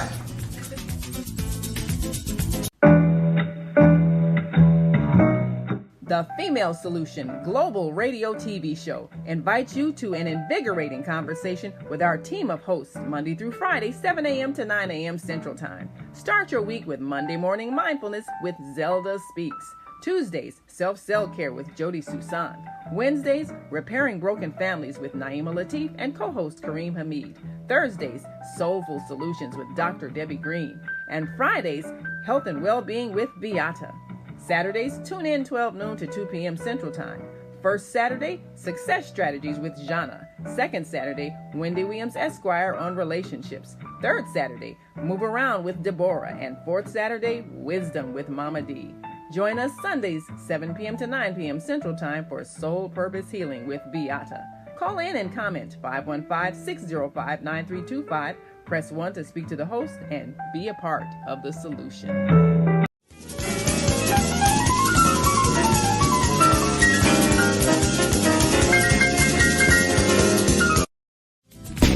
right. The Female Solution Global Radio TV Show invites you to an invigorating conversation with our team of hosts Monday through Friday, 7 a.m. to 9 a.m. Central Time. Start your week with Monday Morning Mindfulness with Zelda Speaks. Tuesdays, Self-Cell Care with Jody Susan. Wednesdays, Repairing Broken Families with Naima Latif and co-host Kareem Hamid. Thursdays, Soulful Solutions with Dr. Debbie Green. And Fridays, Health and Wellbeing with Beata. Saturdays, tune in 12 noon to 2 p.m. Central Time. First Saturday, Success Strategies with Jana. Second Saturday, Wendy Williams Esquire on relationships. Third Saturday, Move Around with Deborah. And fourth Saturday, Wisdom with Mama D. Join us Sundays, 7 p.m. to 9 p.m. Central Time for Soul Purpose Healing with Beata. Call in and comment 515-605-9325. Press 1 to speak to the host and be a part of the solution.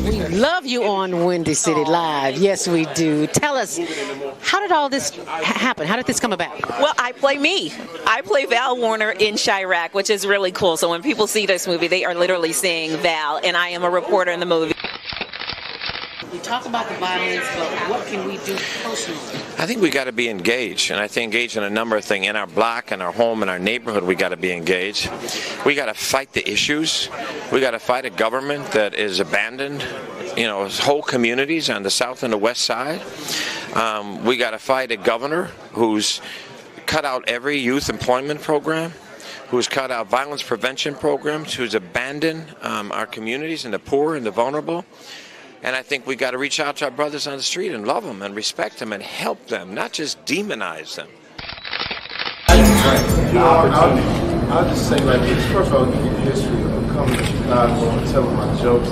We love you on Windy City Live. Yes, we do. Tell us, how did all this happen? How did this come about? Well, I play me. I play Val Warner in Chirac, which is really cool. So when people see this movie, they are literally seeing Val, and I am a reporter in the movie. We talk about the violence, but what can we do personally? I think we got to be engaged, and I think engaged in a number of things. In our block, in our home, in our neighborhood, we got to be engaged. We got to fight the issues. We got to fight a government that is abandoned, whole communities on the south and the west side. We got to fight a governor who's cut out every youth employment program, who's cut out violence prevention programs, who's abandoned our communities and the poor and the vulnerable. And I think we got to reach out to our brothers on the street and love them and respect them and help them, not just demonize them. I'll just say like this. First of all, give you the history of coming to Chicago and telling my jokes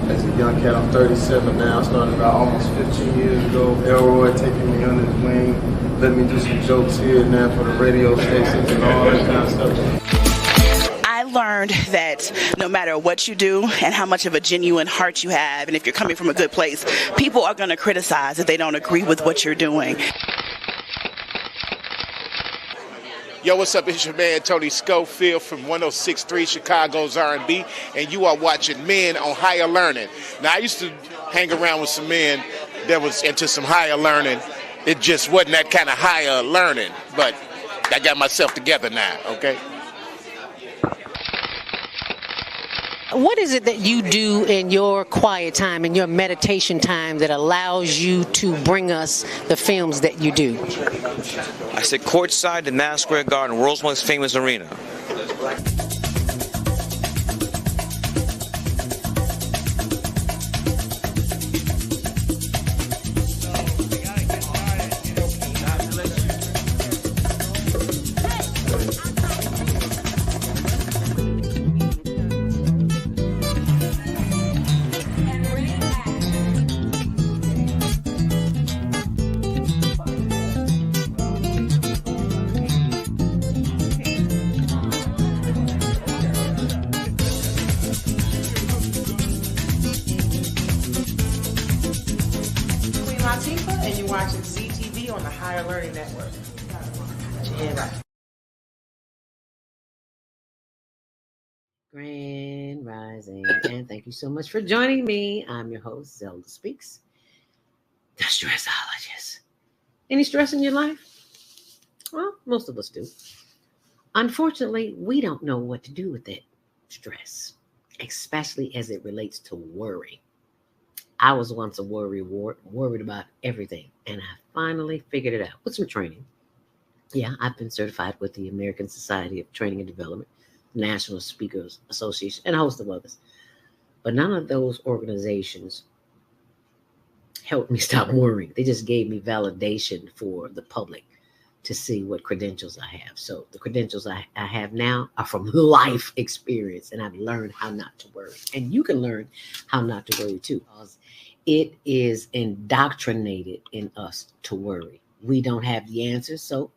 as a young cat. I'm 37 now. I started about almost 15 years ago. Elroy taking me under his wing, let me do some jokes here and there for the radio stations and all that kind of stuff. I learned that no matter what you do and how much of a genuine heart you have, and if you're coming from a good place, people are going to criticize if they don't agree with what you're doing. Yo, what's up? It's your man Tony Schofield from 106.3 Chicago's R&B, and you are watching Men on Higher Learning. Now, I used to hang around with some men that was into some higher learning. It just wasn't that kind of higher learning, but I got myself together now, okay? What is it that you do in your quiet time, in your meditation time, that allows you to bring us the films that you do? I sit courtside in Madison Square Garden, world's most famous arena. And you're watching ZTV on the Higher Learning Network. Grand Rising, and thank you so much for joining me. I'm your host, Zelda Speaks, the stressologist. Any stress in your life? Well, most of us do. Unfortunately, we don't know what to do with that stress, especially as it relates to worry. I was once a worried about everything, and I finally figured it out with some training. Yeah, I've been certified with the American Society of Training and Development, National Speakers Association, and a host of others. But none of those organizations helped me stop worrying. They just gave me validation for the public to see what credentials I have. So the credentials I have now are from life experience, and I've learned how not to worry. And you can learn how not to worry too, because it is indoctrinated in us to worry. We don't have the answers, so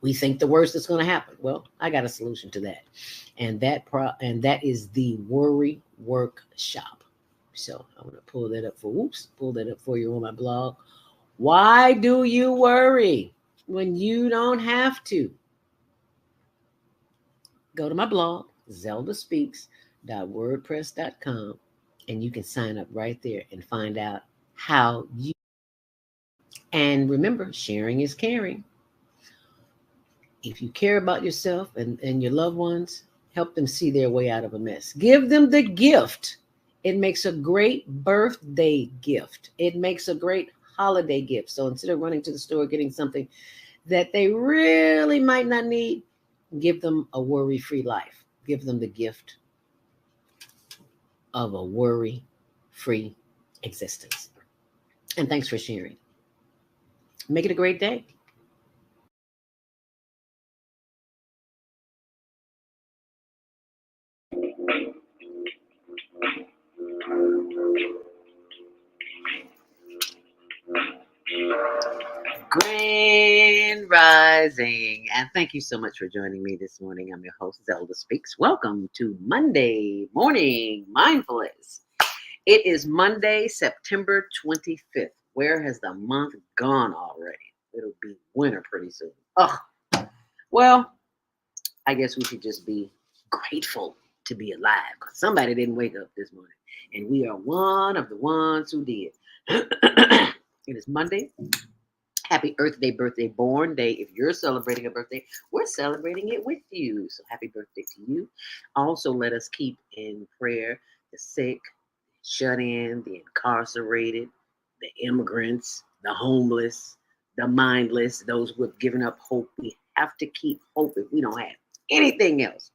we think the worst is going to happen. Well, I got a solution to that, and that is the Worry Workshop. So I want to pull that up for you on my blog. Why do you worry when you don't have to? Go to my blog, zeldaspeaks.wordpress.com, and you can sign up right there and find out how you. And remember, sharing is caring. If you care about yourself and your loved ones, help them see their way out of a mess. Give them the gift. It makes a great birthday gift. It makes a great holiday gift. So instead of running to the store getting something that they really might not need, give them a worry-free life. Give them the gift of a worry-free existence. And thanks for sharing. Make it a great day. Grand Rising, and thank you so much for joining me this morning. I'm your host, Zelda Speaks. Welcome to Monday Morning Mindfulness. It is Monday, September 25th. Where has the month gone already? It'll be winter pretty soon. Well, I guess we should just be grateful to be alive, because somebody didn't wake up this morning, and we are one of the ones who did. It is Monday. Happy Earth Day, birthday, born day. If you're celebrating a birthday, we're celebrating it with you. So happy birthday to you. Also, let us keep in prayer the sick, shut in, the incarcerated, the immigrants, the homeless, the mindless, those who have given up hope. We have to keep hope if we don't have anything else.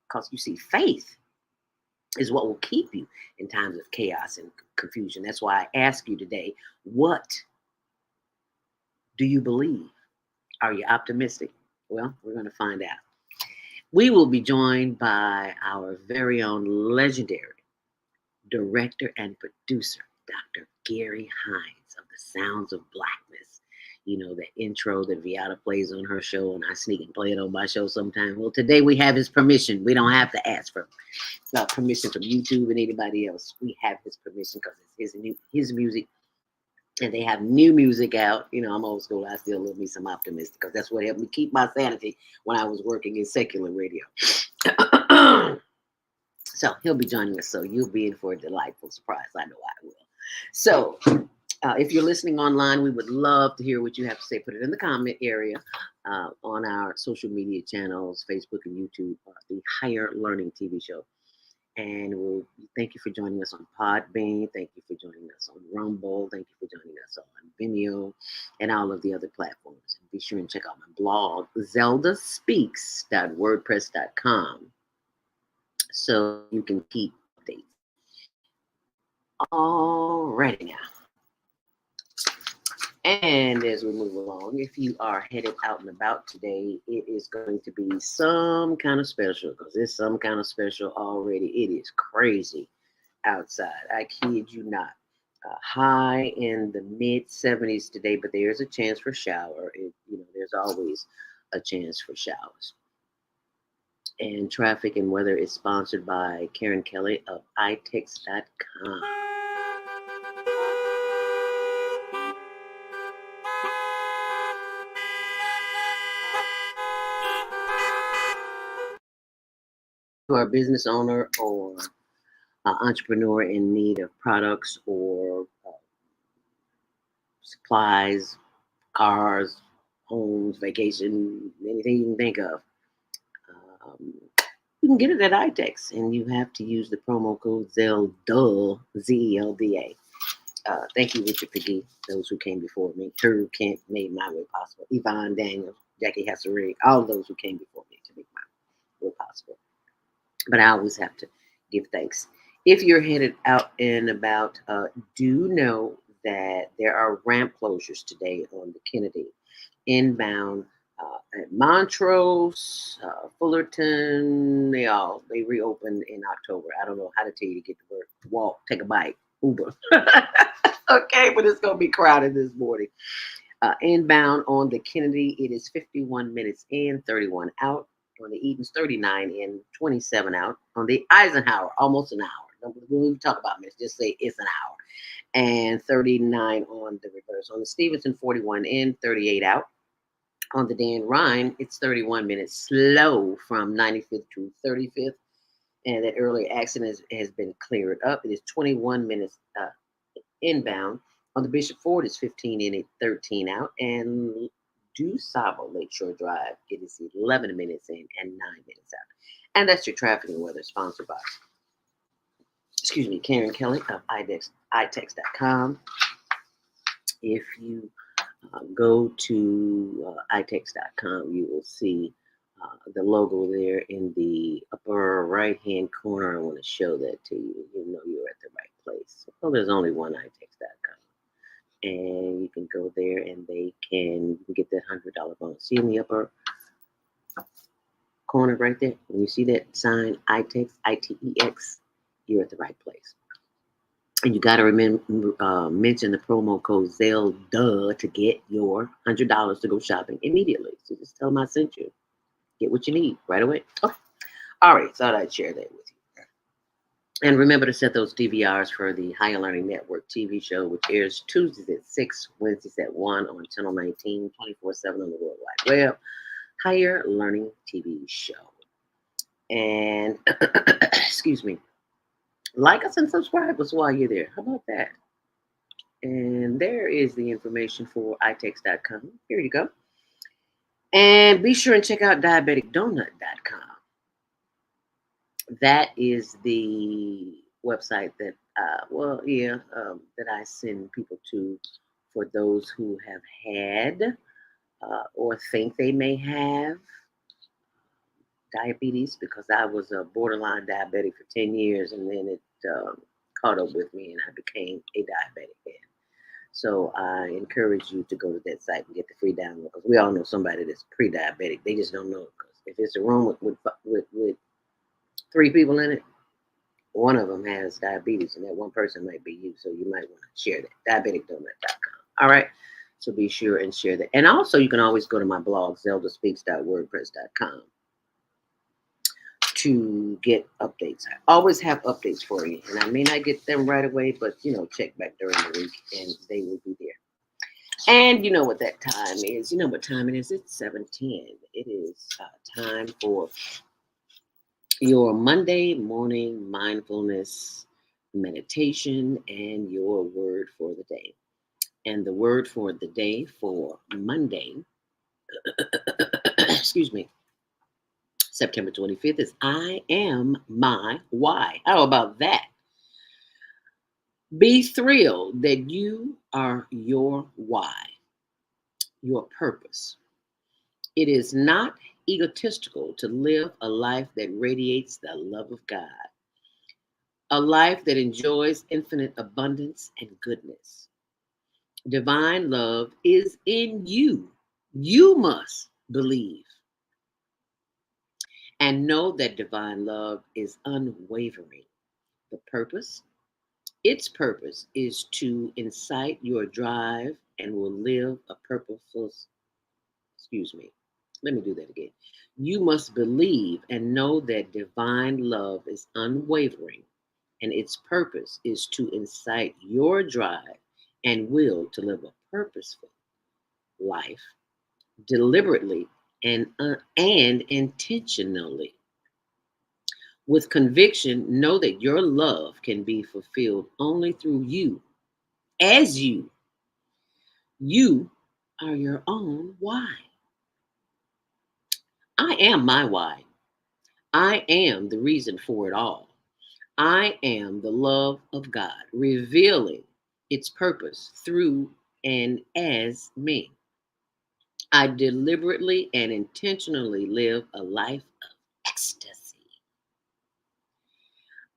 Because you see, faith is what will keep you in times of chaos and confusion. That's why I ask you today, what do you believe? Are you optimistic? Well, we're going to find out. We will be joined by our very own legendary director and producer, Dr. Gary Hines of the Sounds of Blackness. You know, the intro that Viata plays on her show, and I sneak and play it on my show sometime. Well, today we have his permission. We don't have to ask for permission from YouTube and anybody else. We have his permission because it's his music. And they have new music out. You know, I'm old school. I still love me some optimistic because that's what helped me keep my sanity when I was working in secular radio. So he'll be joining us. So you'll be in for a delightful surprise. I know I will. So if you're listening online, we would love to hear what you have to say. Put it in the comment area on our social media channels, Facebook and YouTube, the Higher Learning TV show. And we'll thank you for joining us on Podbean. Thank you for joining us on Rumble. Thank you for joining us on Vimeo and all of the other platforms. And be sure and check out my blog, zeldaspeaks.wordpress.com, so you can keep updates. Alrighty now. And as we move along, if you are headed out and about today, it is going to be some kind of special, because it's some kind of special already. It is crazy outside. I kid you not. High in the mid 70s today, but there's a chance for shower. There's always a chance for showers. And traffic and weather is sponsored by Karen Kelly of itex.com. You are a business owner or an entrepreneur in need of products or supplies, cars, homes, vacation, anything you can think of. You can get it at iTex, and you have to use the promo code ZELDA, Z-E-L-D-A. Thank you, Richard Peggy, those who came before me. Herb Kent made my way possible. Yvonne Daniels, Jackie Hesserig, all those who came before me to make my way possible. But I always have to give thanks. If you're headed out and about, do know that there are ramp closures today on the Kennedy inbound at Montrose, Fullerton. They reopened in October. I don't know how to tell you to get to work. Walk, take a bike, Uber. Okay, but it's gonna be crowded this morning. Inbound on the Kennedy, it is 51 minutes in, 31 out. On the Edens, 39 in, 27 out. On the Eisenhower, almost an hour. We'll even talk about minutes. Just say it's an hour. And 39 on the reverse. On the Stevenson, 41 in, 38 out. On the Dan Ryan, it's 31 minutes slow from 95th to 35th. And that early accident has been cleared up. It is 21 minutes inbound. On the Bishop Ford, it's 15 in, 13 out. And Du Sable Lakeshore Drive, it is 11 minutes in and 9 minutes out. And that's your traffic and weather, sponsored by, Karen Kelly of itex.com. If you go to itex.com, you will see the logo there in the upper right-hand corner. I want to show that to you. You know you're at the right place. Well, there's only one itex.com. And you can go there and you can get that $100 bonus. See in the upper corner right there? When you see that sign, ITEX, ITEX, you're at the right place. And you got to mention the promo code ZELDA to get your $100 to go shopping immediately. So just tell them I sent you. Get what you need right away. Okay. All right. Thought I'd share that with you. And remember to set those DVRs for the Higher Learning Network TV show, which airs Tuesdays at 6, Wednesdays at 1 on Channel 19, 24/7 on the World Wide Web. Higher Learning TV show. And, like us and subscribe us while you're there. How about that? And there is the information for itex.com. Here you go. And be sure and check out diabeticdonut.com. That is the website that, that I send people to for those who have had or think they may have diabetes, because I was a borderline diabetic for 10 years and then it caught up with me and I became a diabetic then. So I encourage you to go to that site and get the free download, because we all know somebody that's pre-diabetic. They just don't know it, because if it's a room with 3 people in it, one of them has diabetes and that one person might be you. So you might want to share that. Diabeticdonut.com. All right. So be sure and share that. And also you can always go to my blog, zeldaspeaks.wordpress.com, to get updates. I always have updates for you, and I may not get them right away, but check back during the week and they will be there. And you know what that time is. You know what time it is. It's 7:10. It is time for your Monday morning mindfulness meditation and your word for the day. And the word for the day for Monday, September 25th is I am my why. How about that? Be thrilled that you are your why, your purpose. It is not egotistical to live a life that radiates the love of God, a life that enjoys infinite abundance and goodness. Divine love is in you. You must believe and know that divine love is unwavering. The purpose, its purpose is to incite your drive and will live a purposeful, let me do that again. You must believe and know that divine love is unwavering, and its purpose is to incite your drive and will to live a purposeful life, deliberately and intentionally. With conviction, know that your love can be fulfilled only through you, as you. You are your own why. I am my why. I am the reason for it all. I am the love of God, revealing its purpose through and as me. I deliberately and intentionally live a life of ecstasy.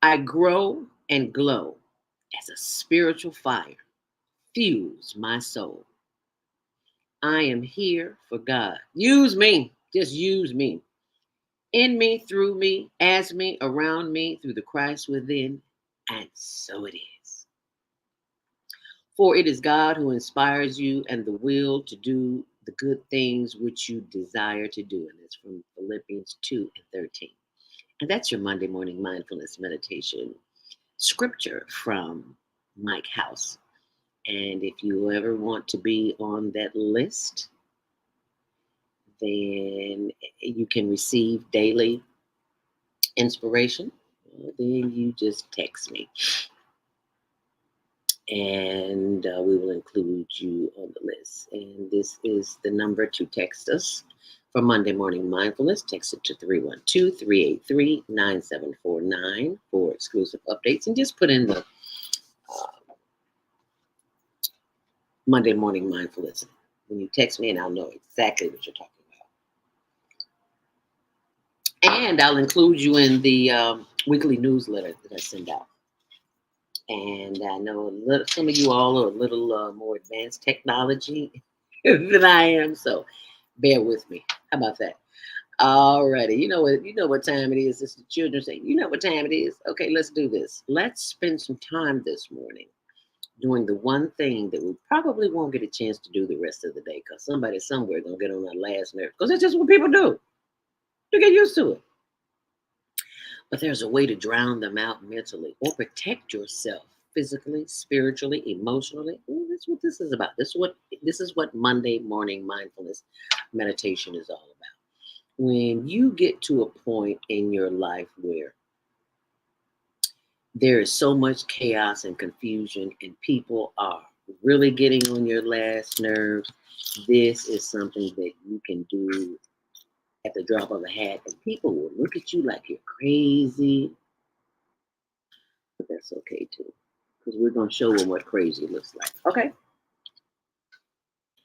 I grow and glow as a spiritual fire fuels my soul. I am here for God. Use me. Just use me. In me, through me, as me, around me, through the Christ within. And so it is. For it is God who inspires you and the will to do the good things which you desire to do. And that's from Philippians 2:13. And that's your Monday morning mindfulness meditation. scripture from Mike House. And if you ever want to be on that list, then you can receive daily inspiration. Then you just text me, and we will include you on the list. And this is the number to text us for Monday Morning Mindfulness. Text it to 312-383-9749 for exclusive updates, and just put in the Monday Morning Mindfulness. When you text me, and I'll know exactly what you're talking about. And I'll include you in the weekly newsletter that I send out. And I know some of you all are a little more advanced technology than I am, so bear with me. How about that? Alrighty, you know what time it is. It's the children saying, you know what time it is. Okay, let's do this. Let's spend some time this morning doing the one thing that we probably won't get a chance to do the rest of the day, because somebody somewhere gonna get on our last nerve, because it's just what people do. You get used to it. But there's a way to drown them out mentally or protect yourself physically, spiritually, emotionally. Ooh, that's what this is about. This is what Monday Morning Mindfulness meditation is all about. When you get to a point in your life where there is so much chaos and confusion and people are really getting on your last nerves, this is something that you can do at the drop of a hat, and people will look at you like you're crazy. But that's okay too, because we're going to show them what crazy looks like. Okay.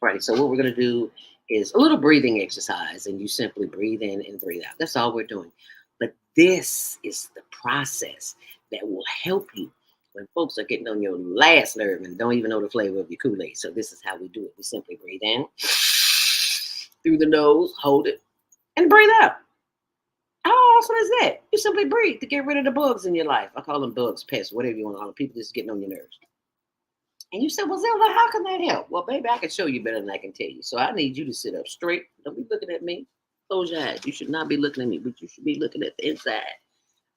All right. So what we're going to do is a little breathing exercise, and you simply breathe in and breathe out. That's all we're doing. But this is the process that will help you when folks are getting on your last nerve and don't even know the flavor of your Kool-Aid. So this is how we do it. We simply breathe in through the nose, hold it, and breathe out. How awesome is that? You simply breathe to get rid of the bugs in your life. I call them bugs, pests, whatever you want to call them. People just getting on your nerves. And you said, well, Zelda, how can that help? Well, baby, I can show you better than I can tell you. So I need you to sit up straight. Don't be looking at me. Close your eyes. You should not be looking at me, but you should be looking at the inside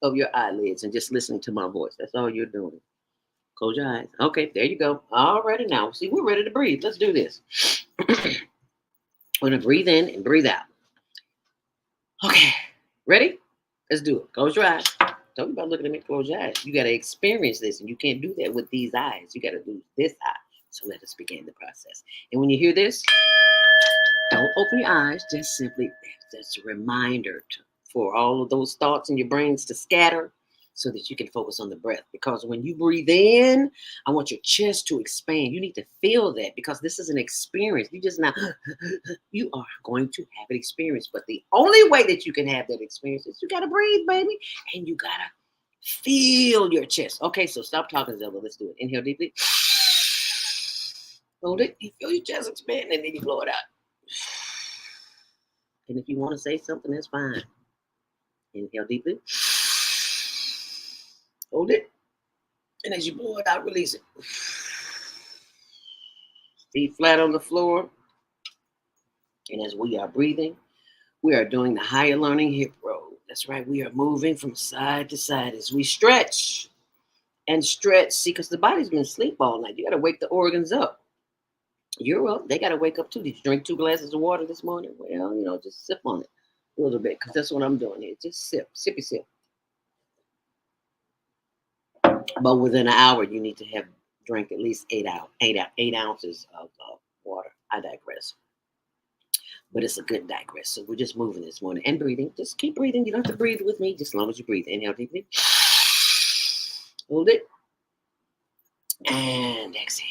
of your eyelids and just listening to my voice. That's all you're doing. Close your eyes. Okay, there you go. All righty now. See, we're ready to breathe. Let's do this. We're going to breathe in and breathe out. Okay, ready? Let's do it. Close your eyes. Don't be about looking at me. Close your eyes. You got to experience this, and you can't do that with these eyes. You got to do this eye. So let us begin the process. And when you hear this, don't open your eyes. Just simply, that's a reminder for all of those thoughts in your brains to scatter so that you can focus on the breath. Because when you breathe in, I want your chest to expand. You need to feel that, because this is an experience. You just not, you are going to have an experience. But the only way that you can have that experience is you got to breathe, baby. And you got to feel your chest. Okay, so stop talking, Zelda. Let's do it. Inhale deeply. Hold it. You feel your chest expand, and then you blow it out. And if you want to say something, that's fine. Inhale deeply. Hold it. And as you blow it out, release it. Feet flat on the floor. And as we are breathing, we are doing the higher learning hip roll. That's right. We are moving from side to side as we stretch and stretch. See, because the body's been asleep all night. You got to wake the organs up. You're up. They got to wake up too. Did you drink 2 glasses of water this morning? Well, just sip on it a little bit, because that's what I'm doing here. Just sip, sippy sip. But within an hour, you need to have drank at least 8 ounces of water. I digress. But it's a good digress. So we're just moving this morning and breathing. Just keep breathing. You don't have to breathe with me, just as long as you breathe. Inhale deeply. Hold it. And exhale.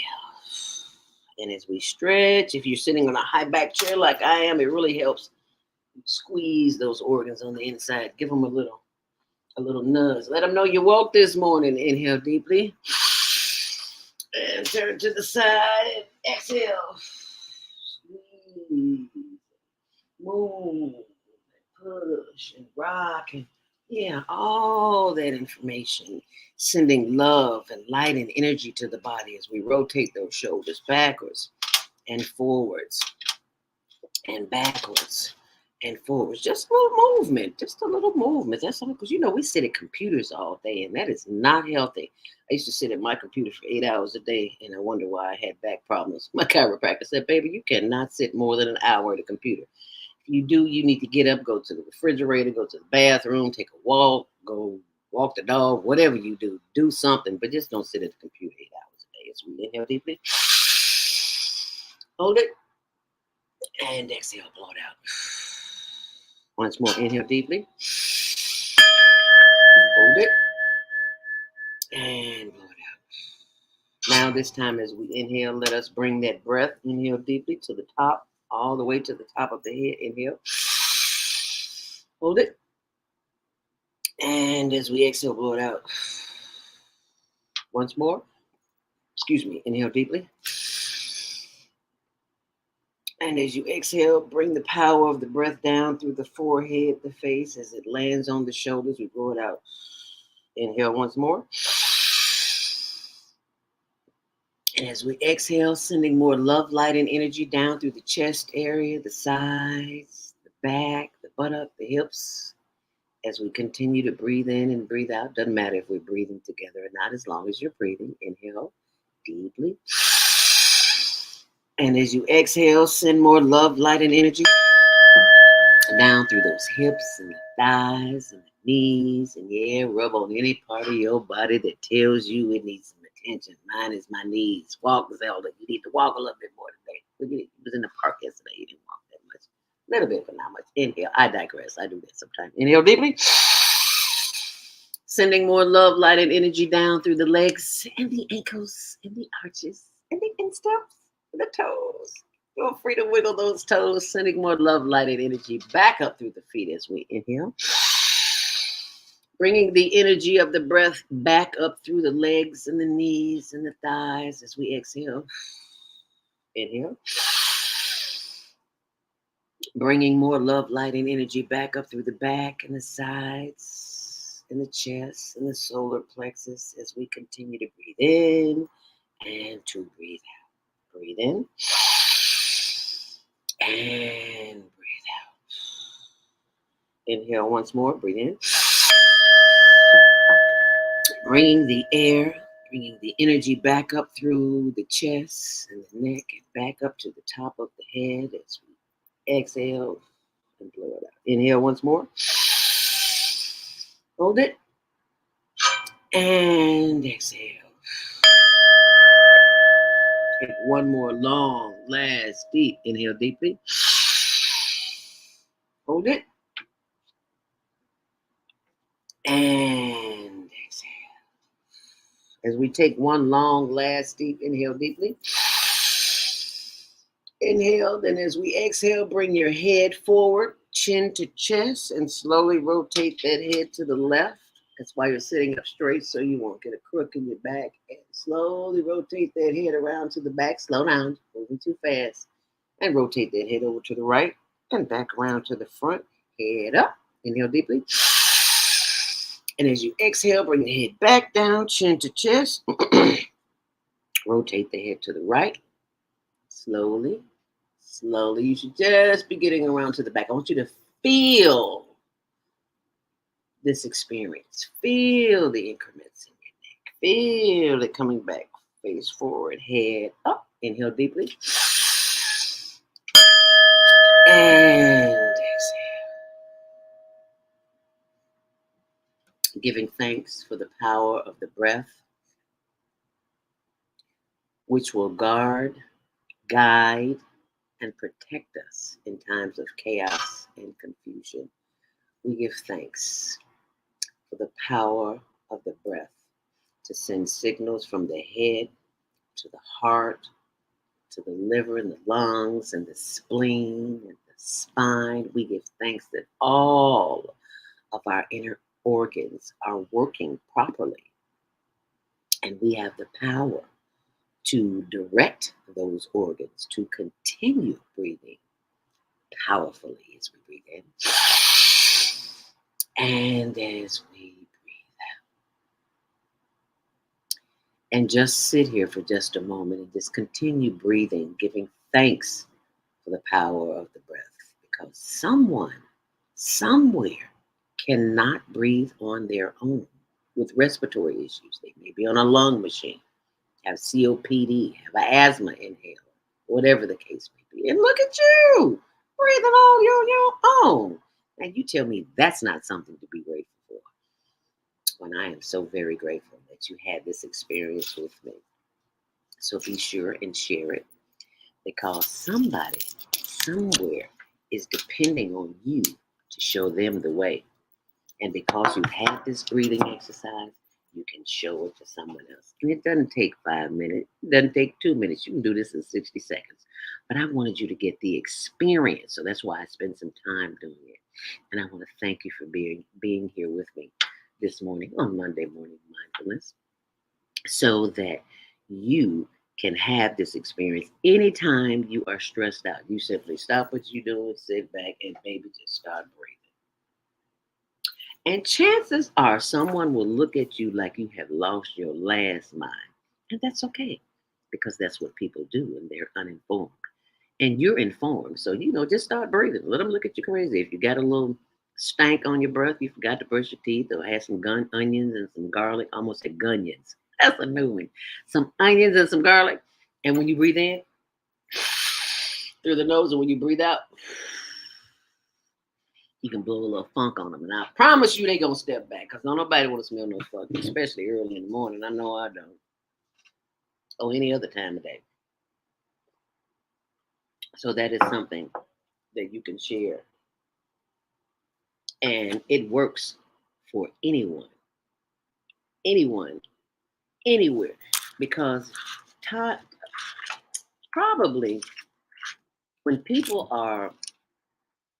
And as we stretch, if you're sitting on a high back chair like I am, it really helps squeeze those organs on the inside. Give them a little nudge. Let them know you woke this morning. Inhale deeply. And turn to the side. Exhale. Squeeze. Move. Push and rock. And all that information. Sending love and light and energy to the body as we rotate those shoulders backwards and forwards and backwards and forwards. Just a little movement. Just a little movement. That's all. Because, we sit at computers all day, and that is not healthy. I used to sit at my computer for 8 hours a day, and I wonder why I had back problems. My chiropractor said, baby, you cannot sit more than an hour at a computer. If you do, you need to get up, go to the refrigerator, go to the bathroom, take a walk, go walk the dog, whatever you do. Do something, but just don't sit at the computer 8 hours a day. As we inhale deeply. Hold it. And exhale, blow it out. Once more, inhale deeply. Hold it. And blow it out. Now this time as we inhale, let us bring that breath, inhale deeply to the top, all the way to the top of the head. Inhale. Hold it. And as we exhale, blow it out. Once more. Inhale deeply. And as you exhale, bring the power of the breath down through the forehead, the face, as it lands on the shoulders. We blow it out. Inhale once more. And as we exhale, sending more love, light, and energy down through the chest area, the sides, the back, the buttock, the hips. As we continue to breathe in and breathe out. Doesn't matter if we're breathing together or not, as long as you're breathing. Inhale deeply. And as you exhale, send more love, light, and energy down through those hips and the thighs and the knees. And yeah, rub on any part of your body that tells you it needs some attention. Mine is my knees. Walk, Zelda. You need to walk a little bit more today. Look at it. You was in the park yesterday. You didn't walk that much. A little bit, but not much. Inhale. I digress. I do that sometimes. Inhale deeply. Sending more love, light, and energy down through the legs and the ankles and the arches and the insteps. The toes. Feel free to wiggle those toes, sending more love, light, and energy back up through the feet as we inhale. Bringing the energy of the breath back up through the legs and the knees and the thighs as we exhale. Inhale. Bringing more love, light, and energy back up through the back and the sides and the chest and the solar plexus as we continue to breathe in and to breathe out. Breathe in and breathe out. Inhale once more. Breathe in. Bringing the air, bringing the energy back up through the chest and the neck and back up to the top of the head as we exhale and blow it out. Inhale once more. Hold it. And exhale. Take one more long, last, deep inhale deeply. Hold it. And exhale. As we take one long, last, deep inhale deeply. Inhale, then as we exhale, bring your head forward, chin to chest, and slowly rotate that head to the left. That's why you're sitting up straight, so you won't get a crook in your back. And slowly rotate that head around to the back. Slow down, moving too fast. And rotate that head over to the right and back around to the front. Head up. Inhale deeply. And as you exhale, bring the head back down, chin to chest. Rotate the head to the right. Slowly. Slowly. You should just be getting around to the back. I want you to feel this experience. Feel the increments in your neck. Feel it coming back. Face forward, head up. Inhale deeply. And exhale. Giving thanks for the power of the breath, which will guard, guide, and protect us in times of chaos and confusion. We give thanks for the power of the breath to send signals from the head to the heart, to the liver and the lungs and the spleen and the spine. We give thanks that all of our inner organs are working properly. And we have the power to direct those organs to continue breathing powerfully as we breathe in and as we breathe out. And just sit here for just a moment and just continue breathing, giving thanks for the power of the breath, because someone somewhere cannot breathe on their own with respiratory issues. They may be on a lung machine, have COPD, have an asthma inhaler, whatever the case may be. And look at you, breathing on your own. And you tell me that's not something to be grateful for. When I am so very grateful that you had this experience with me. So be sure and share it, because somebody somewhere is depending on you to show them the way. And because you've had this breathing exercise, you can show it to someone else. And it doesn't take 5 minutes. It doesn't take 2 minutes. You can do this in 60 seconds. But I wanted you to get the experience. So that's why I spent some time doing it. And I want to thank you for being here with me this morning on Monday Morning Mindfulness, so that you can have this experience anytime you are stressed out. You simply stop what you're doing, sit back, and maybe just start breathing. And chances are someone will look at you like you have lost your last mind. And that's okay, because that's what people do, and they're uninformed. And you're informed. So, just start breathing. Let them look at you crazy. If you got a little stank on your breath, you forgot to brush your teeth, or had some onions and some garlic, almost said gunions. That's a new one. Some onions and some garlic. And when you breathe in through the nose, and when you breathe out, you can blow a little funk on them. And I promise you they going to step back, because don't nobody want to smell no funk, especially early in the morning. I know I don't. Or any other time of day. So that is something that you can share. And it works for anyone, anywhere. Because probably when people are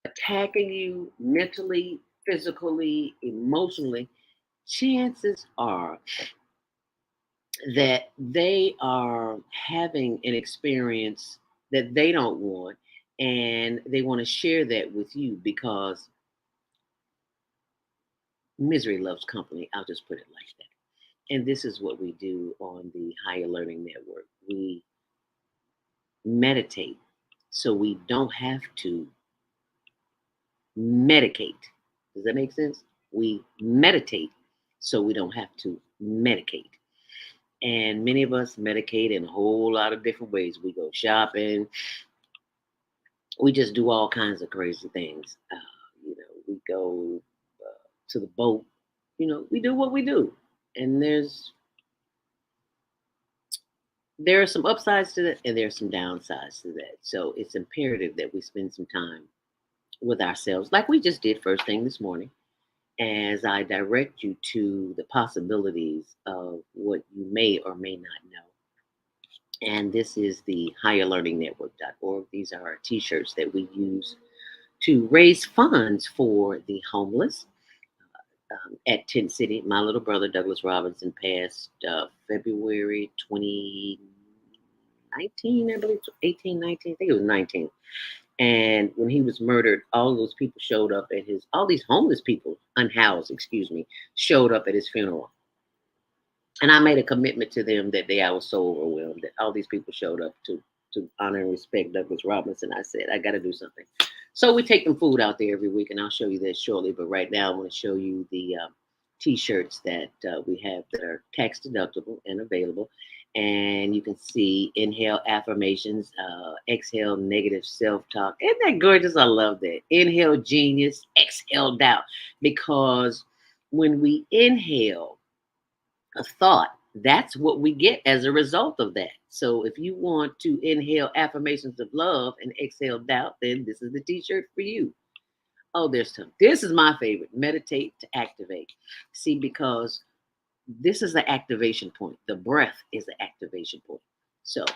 attacking you mentally, physically, emotionally, chances are that they are having an experience that they don't want, and they want to share that with you, because misery loves company. I'll just put it like that. And this is what we do on the Higher Learning Network. We meditate so we don't have to medicate. Does that make sense? We meditate so we don't have to medicate. And many of us medicate in a whole lot of different ways. We go shopping. We just do all kinds of crazy things. We go to the boat. We do what we do. And there are some upsides to that, and there are some downsides to that. So it's imperative that we spend some time with ourselves, like we just did first thing this morning, as I direct you to the possibilities of what you may or may not know. And this is the higherlearningnetwork.org. These are our t-shirts that we use to raise funds for the homeless. At Tent City, my little brother Douglas Robinson passed February 2019, I believe, 18, 19, I think it was 19. And when he was murdered, all those people showed up at all these homeless people, unhoused, showed up at his funeral. And I made a commitment to them that day. I was so overwhelmed that all these people showed up to honor and respect Douglas Robinson. I said, I got to do something. So we take them food out there every week, and I'll show you that shortly. But right now, I want to show you the t-shirts that we have that are tax deductible and available. And you can see inhale affirmations, exhale negative self-talk. Isn't that gorgeous? I love that. Inhale genius, exhale doubt. Because when we inhale a thought, that's what we get as a result of that. So if you want to inhale affirmations of love and exhale doubt, then this is the t-shirt for you. Oh, there's some. This is my favorite. Meditate to activate. See, because this is the activation point. The breath is the activation point. So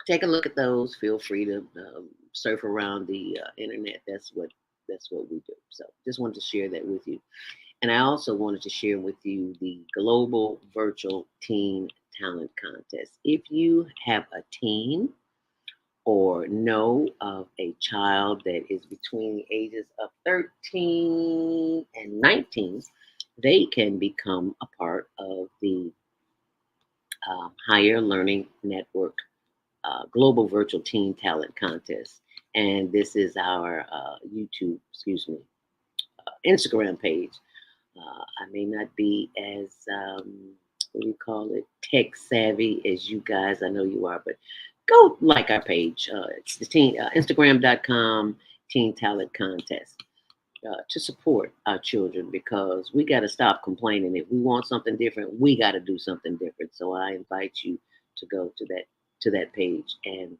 take a look at those. Feel free to surf around the internet. That's what we do. So just wanted to share that with you. And I also wanted to share with you the Global Virtual Teen Talent Contest. If you have a teen or know of a child that is between the ages of 13 and 19, they can become a part of the Higher Learning Network Global Virtual Teen Talent Contest. And this is our Instagram page. I may not be as, what do you call it, tech savvy as you guys. I know you are, but go like our page. It's the Instagram.com Teen Talent Contest to support our children, because we got to stop complaining. If we want something different, we got to do something different. So I invite you to go to that page and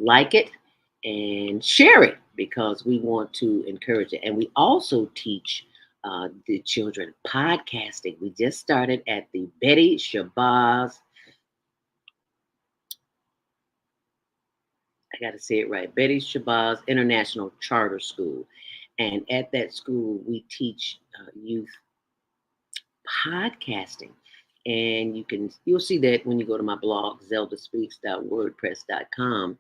like it and share it, because we want to encourage it. And we also teach the children podcasting. We just started at the Betty Shabazz, I got to say it right, Betty Shabazz International Charter School. And at that school, we teach youth podcasting. And you'll see that when you go to my blog, zeldaspeaks.wordpress.com.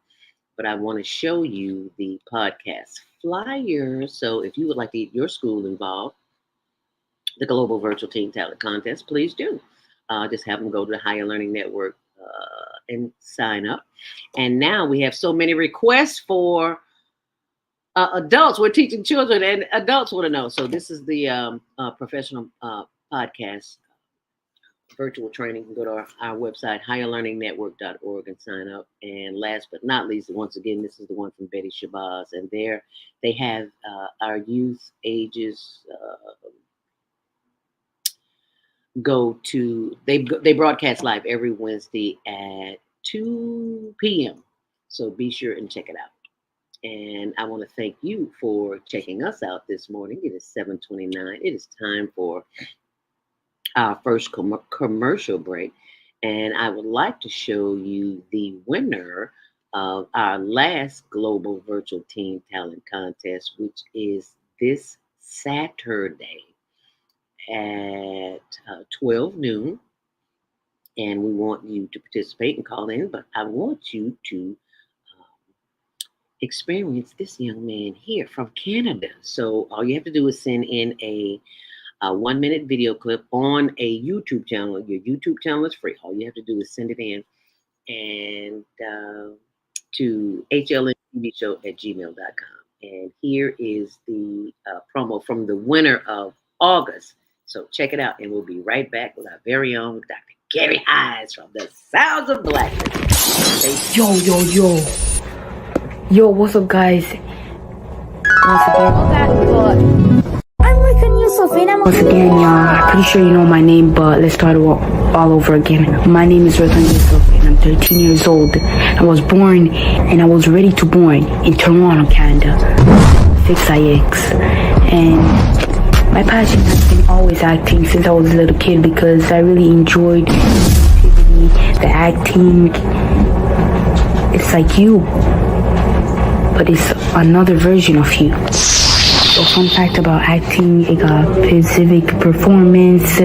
But I want to show you the podcast flyer. So if you would like to get your school involved, the Global Virtual Teen Talent Contest, please do. Just have them go to the Higher Learning Network and sign up. And now we have so many requests for adults. We're teaching children, and adults want to know. So this is the professional podcast virtual training. You can go to our website, higherlearningnetwork.org, and sign up. And last but not least, once again, this is the one from Betty Shabazz. And there they have our youth ages they broadcast live every Wednesday at 2 p.m. So be sure and check it out. And I want to thank you for checking us out this morning. It is 7:29. It is time for our first commercial break. And I would like to show you the winner of our last Global Virtual Teen Talent Contest, which is this Saturday at 12 noon. And we want you to participate and call in, but I want you to experience this young man here from Canada. So all you have to do is send in a 1-minute video clip on a YouTube channel. Your YouTube channel is free. All you have to do is send it in and to hlntvshow@gmail.com. And here is the promo from the winner of August. So check it out, and we'll be right back with our very own Dr. Gary Hines from the Sounds of Blackness. Yo. Yo, what's up, guys? Once again, y'all, I'm pretty sure you know my name, but let's start all over again. My name is Ratan Yusuf, and I'm 13 years old. I was born, and I was ready to born in Toronto, Canada, 6IX. And my passion has been always acting since I was a little kid, because I really enjoyed the acting. It's like you, but it's another version of you. So fun fact about acting, it got specific performance,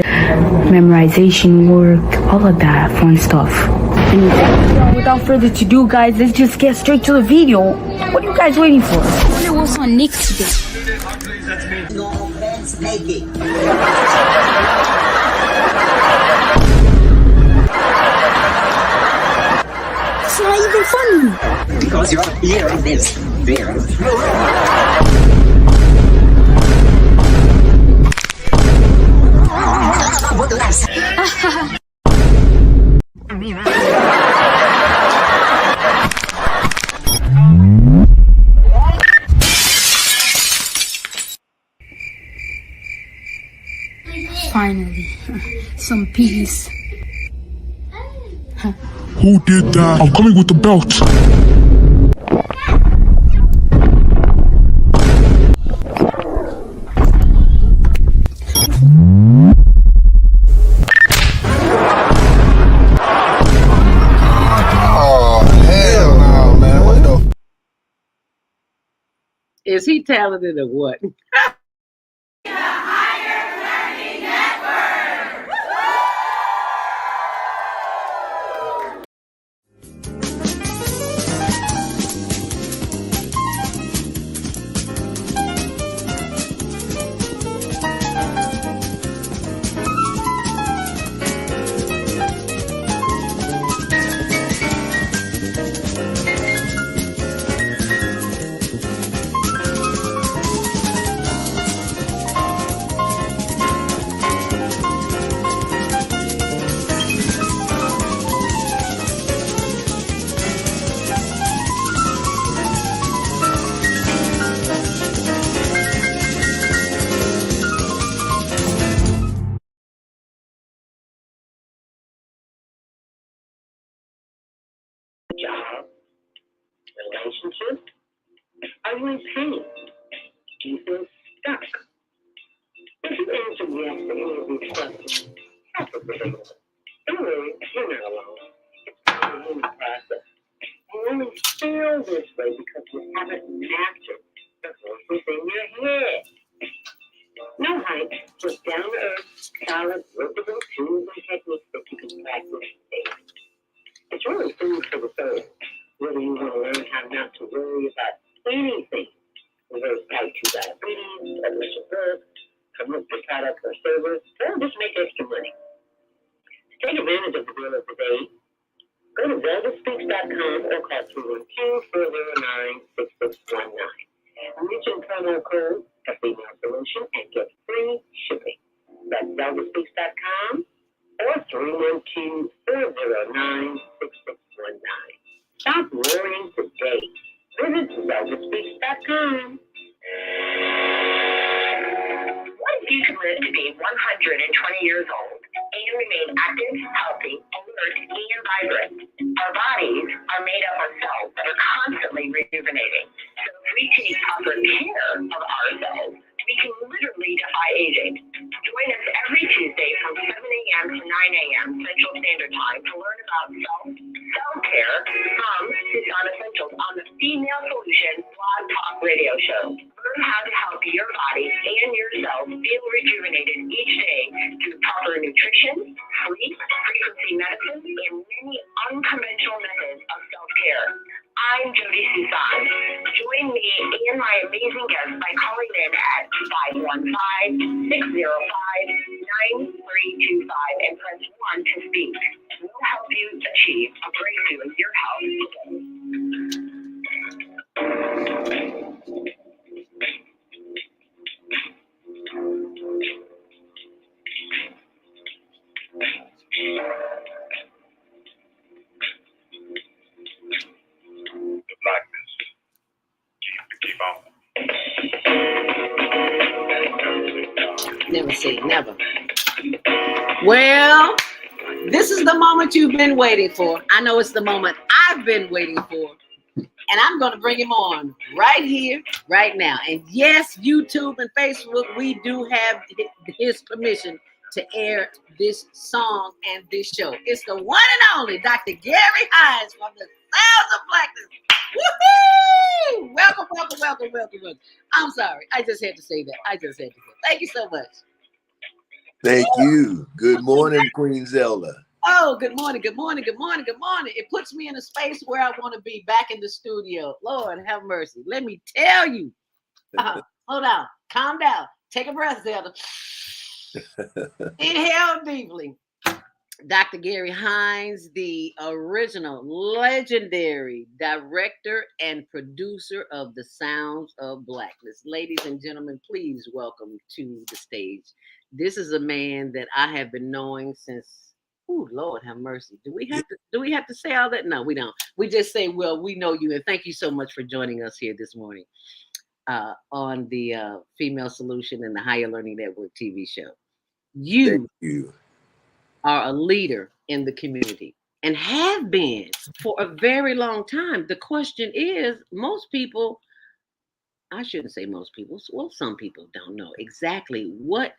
memorization work, all of that fun stuff. And without further ado, guys, let's just get straight to the video. What are you guys waiting for? I wonder what's on next today. No offense, making. It's not even funny. Because you're here in this beer. Finally, some peace. Who did that? I'm coming with the belt. Is he talented or what? Relationships? Are you in pain? Do you feel stuck? If you answer yes to any of these questions, help us with them. Don't worry, you're not alone. It's part of the human process. You only feel this way because you haven't mastered the voices in your head. No hype, just down to earth, solid, workable tools and techniques that you can practice daily. It's really food for the soul. Whether you want to learn how not to worry about anything, reverse type 2 diabetes, publish a book, promote the product or service, or just make extra money. To take advantage of the deal of the day, go to zeldaspeaks.com or call 212-409-6619. Mention promo code a female solution and get free shipping. That's zeldaspeaks.com or 312-409-6619. Stop worrying today. Visit zeldaspeaks.com. What if you could live to be 120 years old and remain active, healthy, alert, and vibrant? Our bodies are made up of cells that are constantly rejuvenating. So if we take proper care of ourselves, we can literally defy aging. Join us every Tuesday from 7 a.m. to 9 a.m. Central Standard Time to learn about self-care from Tucson Essentials on the Female Solution Blog Talk Radio Show. Learn how to help your body and yourself feel rejuvenated each day through proper nutrition, sleep, frequency medicine, and many unconventional methods of self-care. I'm Jody Susan. Join me and my amazing guests by calling in at 515-605-9325 and press 1 to speak. We'll help you achieve a breakthrough in your health today. Blackness. Keep on. Never say never. Well, this is the moment you've been waiting for. I know it's the moment I've been waiting for. And I'm going to bring him on right here, right now. And yes, YouTube and Facebook, we do have his permission to air this song and this show. It's the one and only Dr. Gary Hines from the Sounds of Blackness. Woohoo! Welcome, welcome, welcome, welcome, welcome. I'm sorry. I just had to say that. Thank you so much. Thank you. Good morning, Queen Zelda. Oh, good morning, good morning, good morning, good morning. It puts me in a space where I want to be back in the studio. Lord, have mercy. Let me tell you. Hold on. Calm down. Take a breath, Zelda. Inhale deeply. Dr. Gary Hines, the original, legendary director and producer of The Sounds of Blackness. Ladies and gentlemen, please welcome to the stage. This is a man that I have been knowing since, oh Lord have mercy. Do we have to say all that? No, we don't. We just say, well, we know you, and thank you so much for joining us here this morning on the Female Solution and the Higher Learning Network TV show. You are a leader in the community and have been for a very long time. The question is, most people, I shouldn't say most people, well, some people don't know exactly what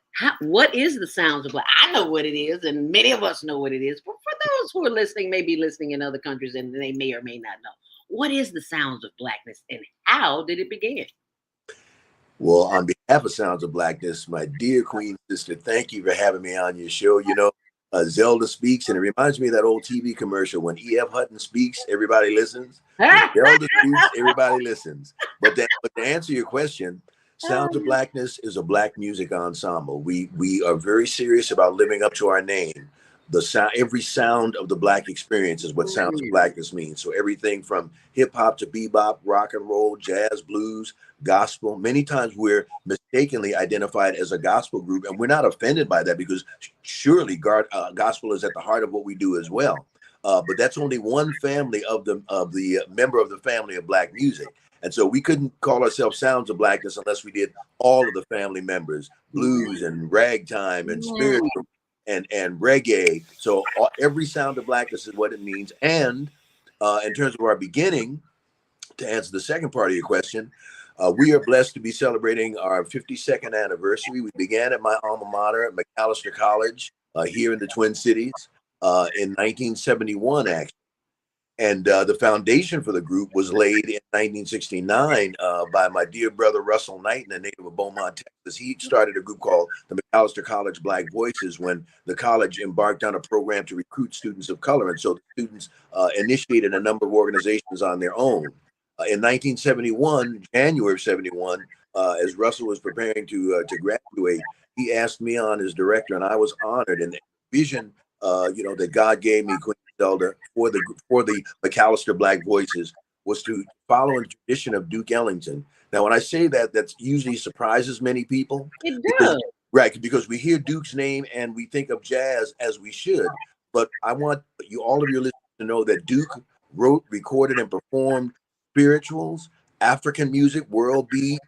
is the Sounds of Black. I know what it is, and many of us know what it is. But for those who are listening, maybe listening in other countries, and they may or may not know, what is the Sounds of Blackness and how did it begin? Well, on behalf of Sounds of Blackness, my dear Queen sister, thank you for having me on your show. You know, Zelda speaks, and it reminds me of that old TV commercial when E.F. Hutton speaks, everybody listens. When Zelda speaks, everybody listens. But to answer your question, Sounds of Blackness is a Black music ensemble. We are very serious about living up to our name. The sound, every sound of the Black experience is what Sounds of Blackness means. So everything from hip hop to bebop, rock and roll, jazz, blues, gospel. Many times we're mistakenly identified as a gospel group, and we're not offended by that because surely gospel is at the heart of what we do as well. But that's only one family of the member of the family of Black music. And so we couldn't call ourselves Sounds of Blackness unless we did all of the family members, blues and ragtime and spiritual and reggae. So every Sound of Blackness is what it means. And in terms of our beginning, to answer the second part of your question, we are blessed to be celebrating our 52nd anniversary. We began at my alma mater at McAllister College here in the Twin Cities in 1971, actually. And the foundation for the group was laid in 1969 by my dear brother Russell Knight, a native of Beaumont, Texas. He started a group called the McAllister College Black Voices when the college embarked on a program to recruit students of color. And so the students initiated a number of organizations on their own. In 1971, January of 71, as Russell was preparing to graduate, he asked me on as director, and I was honored. And the vision, that God gave me, Queen Zelda, for the McAllister Black Voices was to follow in the tradition of Duke Ellington. Now, when I say that, that usually surprises many people. It does. Right, because we hear Duke's name and we think of jazz, as we should. But I want all of your listeners to know that Duke wrote, recorded, and performed spirituals, African music, world beat,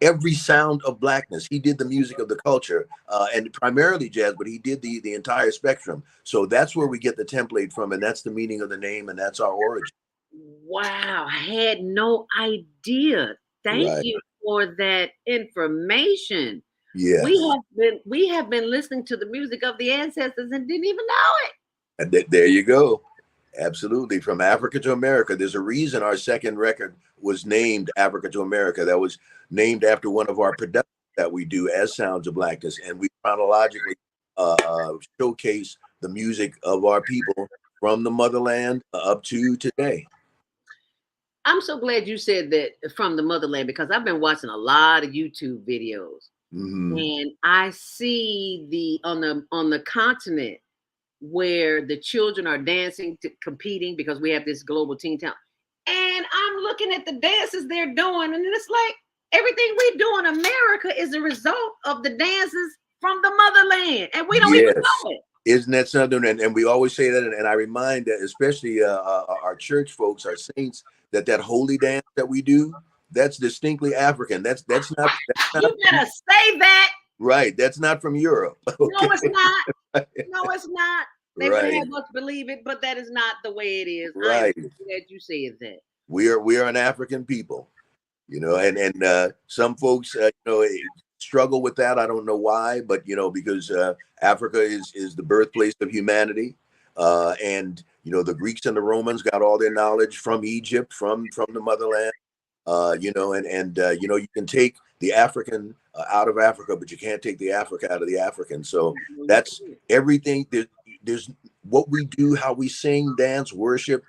every sound of blackness. He did the music of the culture, and primarily jazz, but he did the entire spectrum. So that's where we get the template from, and that's the meaning of the name, and that's our origin. Wow, I had no idea. Thank you for that information. Yeah, we have been listening to the music of the ancestors and didn't even know it. And there you go. Absolutely. From Africa to America. There's a reason our second record was named Africa to America. That was named after one of our productions that we do as Sounds of Blackness. And we chronologically showcase the music of our people from the motherland up to today. I'm so glad you said that, from the motherland, because I've been watching a lot of YouTube videos. And I see on the continent where the children are dancing, competing, because we have this global teen town. And I'm looking at the dances they're doing, and it's like everything we do in America is a result of the dances from the motherland, and we don't even know it. Isn't that something? And we always say that, and I remind that, especially our church folks, our saints, that holy dance that we do, that's distinctly African. That's not. You better say that. Right. That's not from Europe. Okay? No, it's not. No, it's not. They would Right. have us believe it, but that is not the way it is. Right. I'm glad you said that. We are an African people, and some folks, struggle with that. I don't know why, but because Africa is the birthplace of humanity, and the Greeks and the Romans got all their knowledge from Egypt, from the motherland, you can take the African out of Africa, but you can't take the Africa out of the African. So that's everything. There's what we do, how we sing, dance, worship,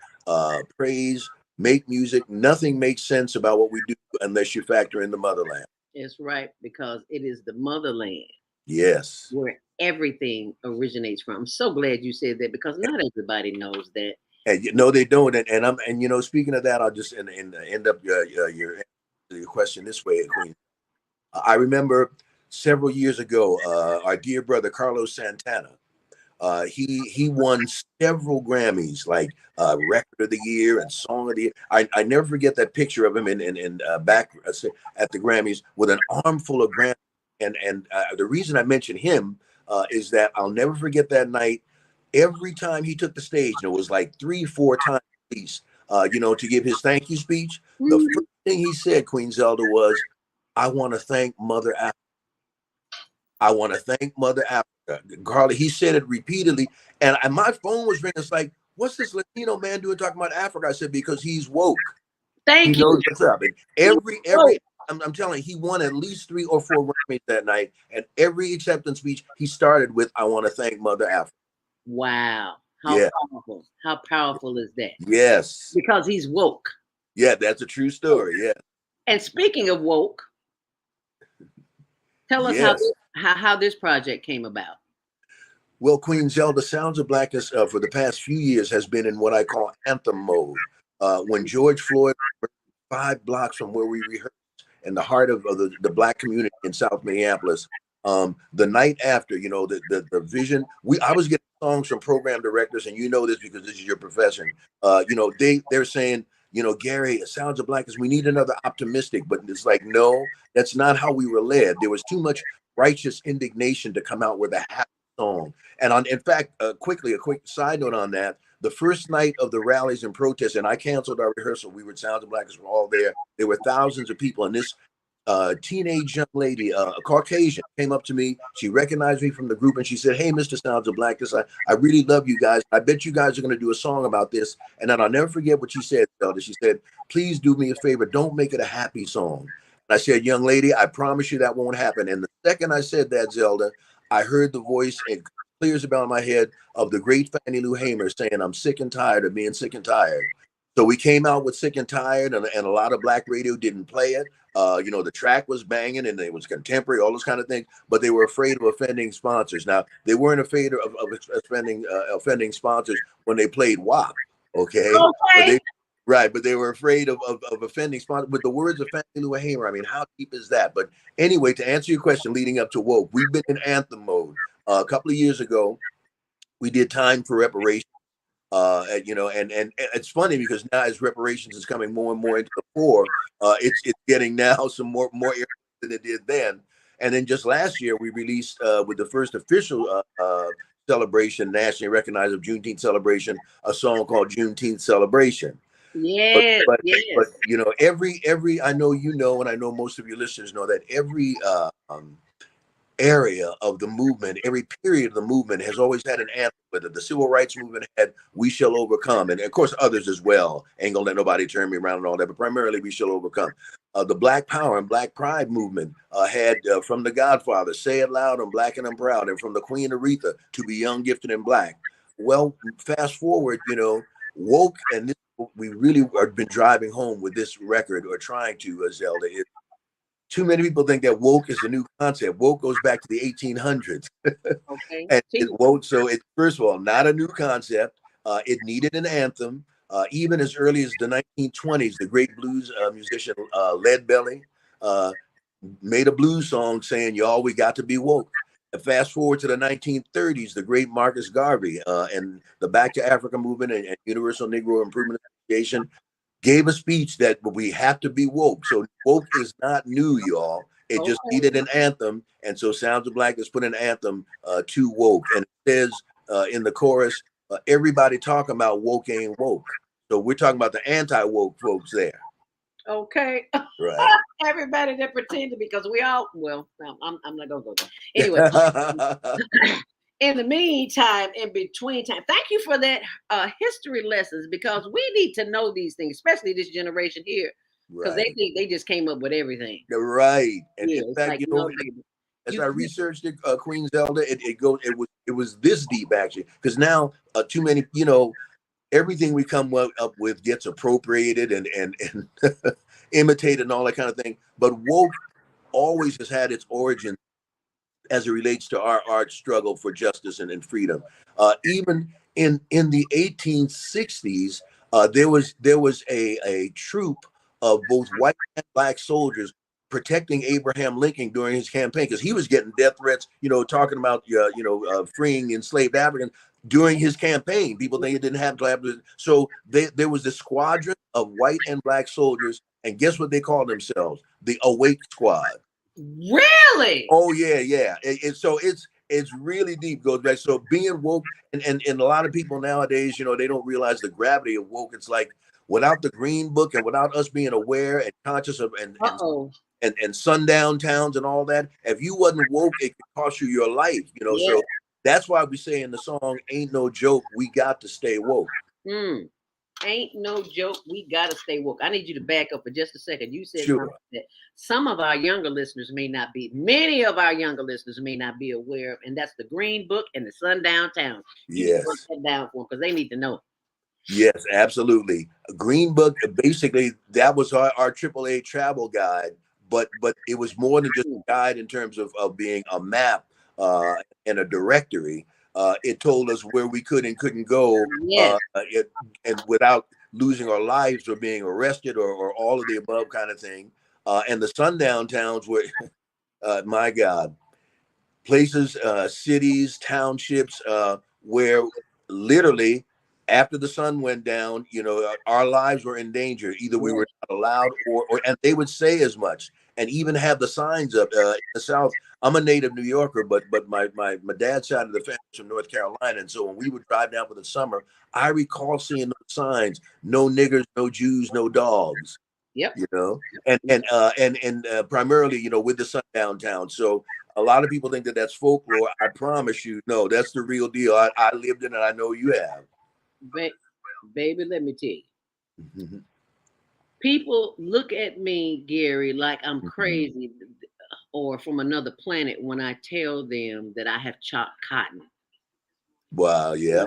praise, make music. Nothing makes sense about what we do unless you factor in the motherland. It's right, because it is the motherland. Yes. Where everything originates from. I'm so glad you said that, because not everybody knows that. And no, they don't. And speaking of that, I'll just end up your question this way, Queen. I remember several years ago, our dear brother Carlos Santana. He won several Grammys, like Record of the Year and Song of the Year. I never forget that picture of him in back at the Grammys with an armful of Grammys. And the reason I mention him is that I'll never forget that night. Every time he took the stage, and it was like 3-4 times at least, to give his thank you speech. The first thing he said, Queen Zelda, was, "I want to thank Mother Africa. I want to thank Mother Africa." Carly, he said it repeatedly, and my phone was ringing. It's like, what's this Latino man doing talking about Africa? I said, because he's woke. Thank he you. knows what's up. And every I'm telling you, he won at least 3 or 4 Grammys that night, and every acceptance speech he started with, "I want to thank Mother Africa." Wow. How powerful. How powerful is that? Yes. Because he's woke. Yeah, that's a true story. Yeah. And speaking of woke, tell us how this project came about. Well, Queen Zelda, Sounds of Blackness for the past few years has been in what I call anthem mode. When George Floyd, 5 blocks from where we rehearsed in the heart of the Black community in South Minneapolis, the night after, the vision, I was getting songs from program directors, and this because this is your profession. They're saying, Gary, Sounds of Blackness, we need another optimistic, but it's like, no, that's not how we were led. There was too much righteous indignation to come out with a happy song. And in fact, quickly, a quick side note on that, the first night of the rallies and protests, and I canceled our rehearsal. We were Sounds of Blackness were all there. There were thousands of people, and this teenage young lady, a Caucasian, came up to me. She recognized me from the group and she said, "Hey, Mr. Sounds of Blackness, I really love you guys. I bet you guys are going to do a song about this." And then I'll never forget what she said, Zelda. She said, "Please do me a favor. Don't make it a happy song." And I said, "Young lady, I promise you that won't happen." And the second I said that, Zelda, I heard the voice and clear as a bell in my head of the great Fannie Lou Hamer saying, "I'm sick and tired of being sick and tired." So we came out with Sick and Tired, and a lot of black radio didn't play it. The track was banging and it was contemporary, all those kind of things, but they were afraid of offending sponsors. Now, they weren't afraid of offending sponsors when they played WAP, okay? But they were afraid of offending sponsors. With the words of Fannie Lou Hamer, I mean, how deep is that? But anyway, to answer your question leading up to Woke, we've been in anthem mode. A couple of years ago, we did Time for Reparations. And it's funny because now as reparations is coming more and more into the fore, it's getting now some more air than it did then. And then just last year we released with the first official celebration, nationally recognized of Juneteenth celebration, a song called Juneteenth Celebration. Yes, but every I know and I know most of your listeners know that every area of the movement, every period of the movement has always had an anthem. Whether the civil rights movement had "We Shall Overcome," and of course others as well. Ain't gonna let nobody turn me around and all that, but primarily "We Shall Overcome." The Black Power and Black Pride movement had from the Godfather, "Say It Loud, I'm Black and I'm Proud," and from the Queen Aretha, "To Be Young, Gifted, and Black." Well, fast forward, woke, and this, we really have been driving home with this record, or trying to, Zelda. Too many people think that woke is a new concept. Woke goes back to the 1800s. Okay. And it's first of all not a new concept. It needed an anthem. Even as early as the 1920s, the great blues musician Leadbelly made a blues song saying, "Y'all, we got to be woke." And fast forward to the 1930s, the great Marcus Garvey and the Back to Africa movement and Universal Negro Improvement Association gave a speech that we have to be woke. So woke is not new, y'all. It just needed an anthem. And so Sounds of Blackness put an anthem to woke. And it says in the chorus, everybody talking about woke ain't woke. So we're talking about the anti-woke folks there. Okay. Right. Everybody that pretended, because we all, I'm not gonna go there. Anyway. In the meantime, in between time, thank you for that history lessons, because we need to know these ththings, especially this generation here, because they think they just came up with everything. Right. And in fact, as I researched it, Queen Zelda, it was this deep actually, because now too many, everything we come up with gets appropriated and imitated and all that kind of thing. But woke always has had its origin as it relates to our art struggle for justice and freedom. Even in the 1860s, there was a troop of both white and black soldiers protecting Abraham Lincoln during his campaign, because he was getting death threats, talking about freeing enslaved Africans during his campaign. People think it didn't have to happen. So there was this squadron of white and black soldiers, and guess what they called themselves? The Awake Squad. Really? Oh yeah. So it's really deep. Goes back. So being woke, and a lot of people nowadays, they don't realize the gravity of woke. It's like without the Green Book and without us being aware and conscious of and sundown towns and all that, if you wasn't woke, it could cost you your life. So that's why we say in the song, "Ain't no joke, we got to stay woke." Ain't no joke. We gotta stay woke. I need you to back up for just a second. You said Sure. that some of our younger listeners many of our younger listeners may not be aware of, and that's the Green Book and the Sundown Towns. Yes. Break that down for them, because they need to know. Yes, absolutely. Green Book, basically, that was our AAA travel guide, but it was more than just a guide in terms of being a map and a directory. It told us where we could and couldn't go, and without losing our lives or being arrested or all of the above kind of thing. And the sundown towns were, my God, places, cities, townships, where literally after the sun went down, our lives were in danger. Either we were not allowed and they would say as much. and even have the signs up in the South. I'm a native New Yorker, but my dad's side of the family is from North Carolina, and so when we would drive down for the summer, I recall seeing those signs: no niggers, no Jews, no dogs. Yep. You know, and primarily, you know, with the sun downtown. So a lot of people think that that's folklore. I promise you, no, that's the real deal. I lived in it. I know you have. Baby, let me tell you. Mm-hmm. People look at me, Gary, like I'm crazy or from another planet when I tell them that I have chopped cotton. Wow, yeah.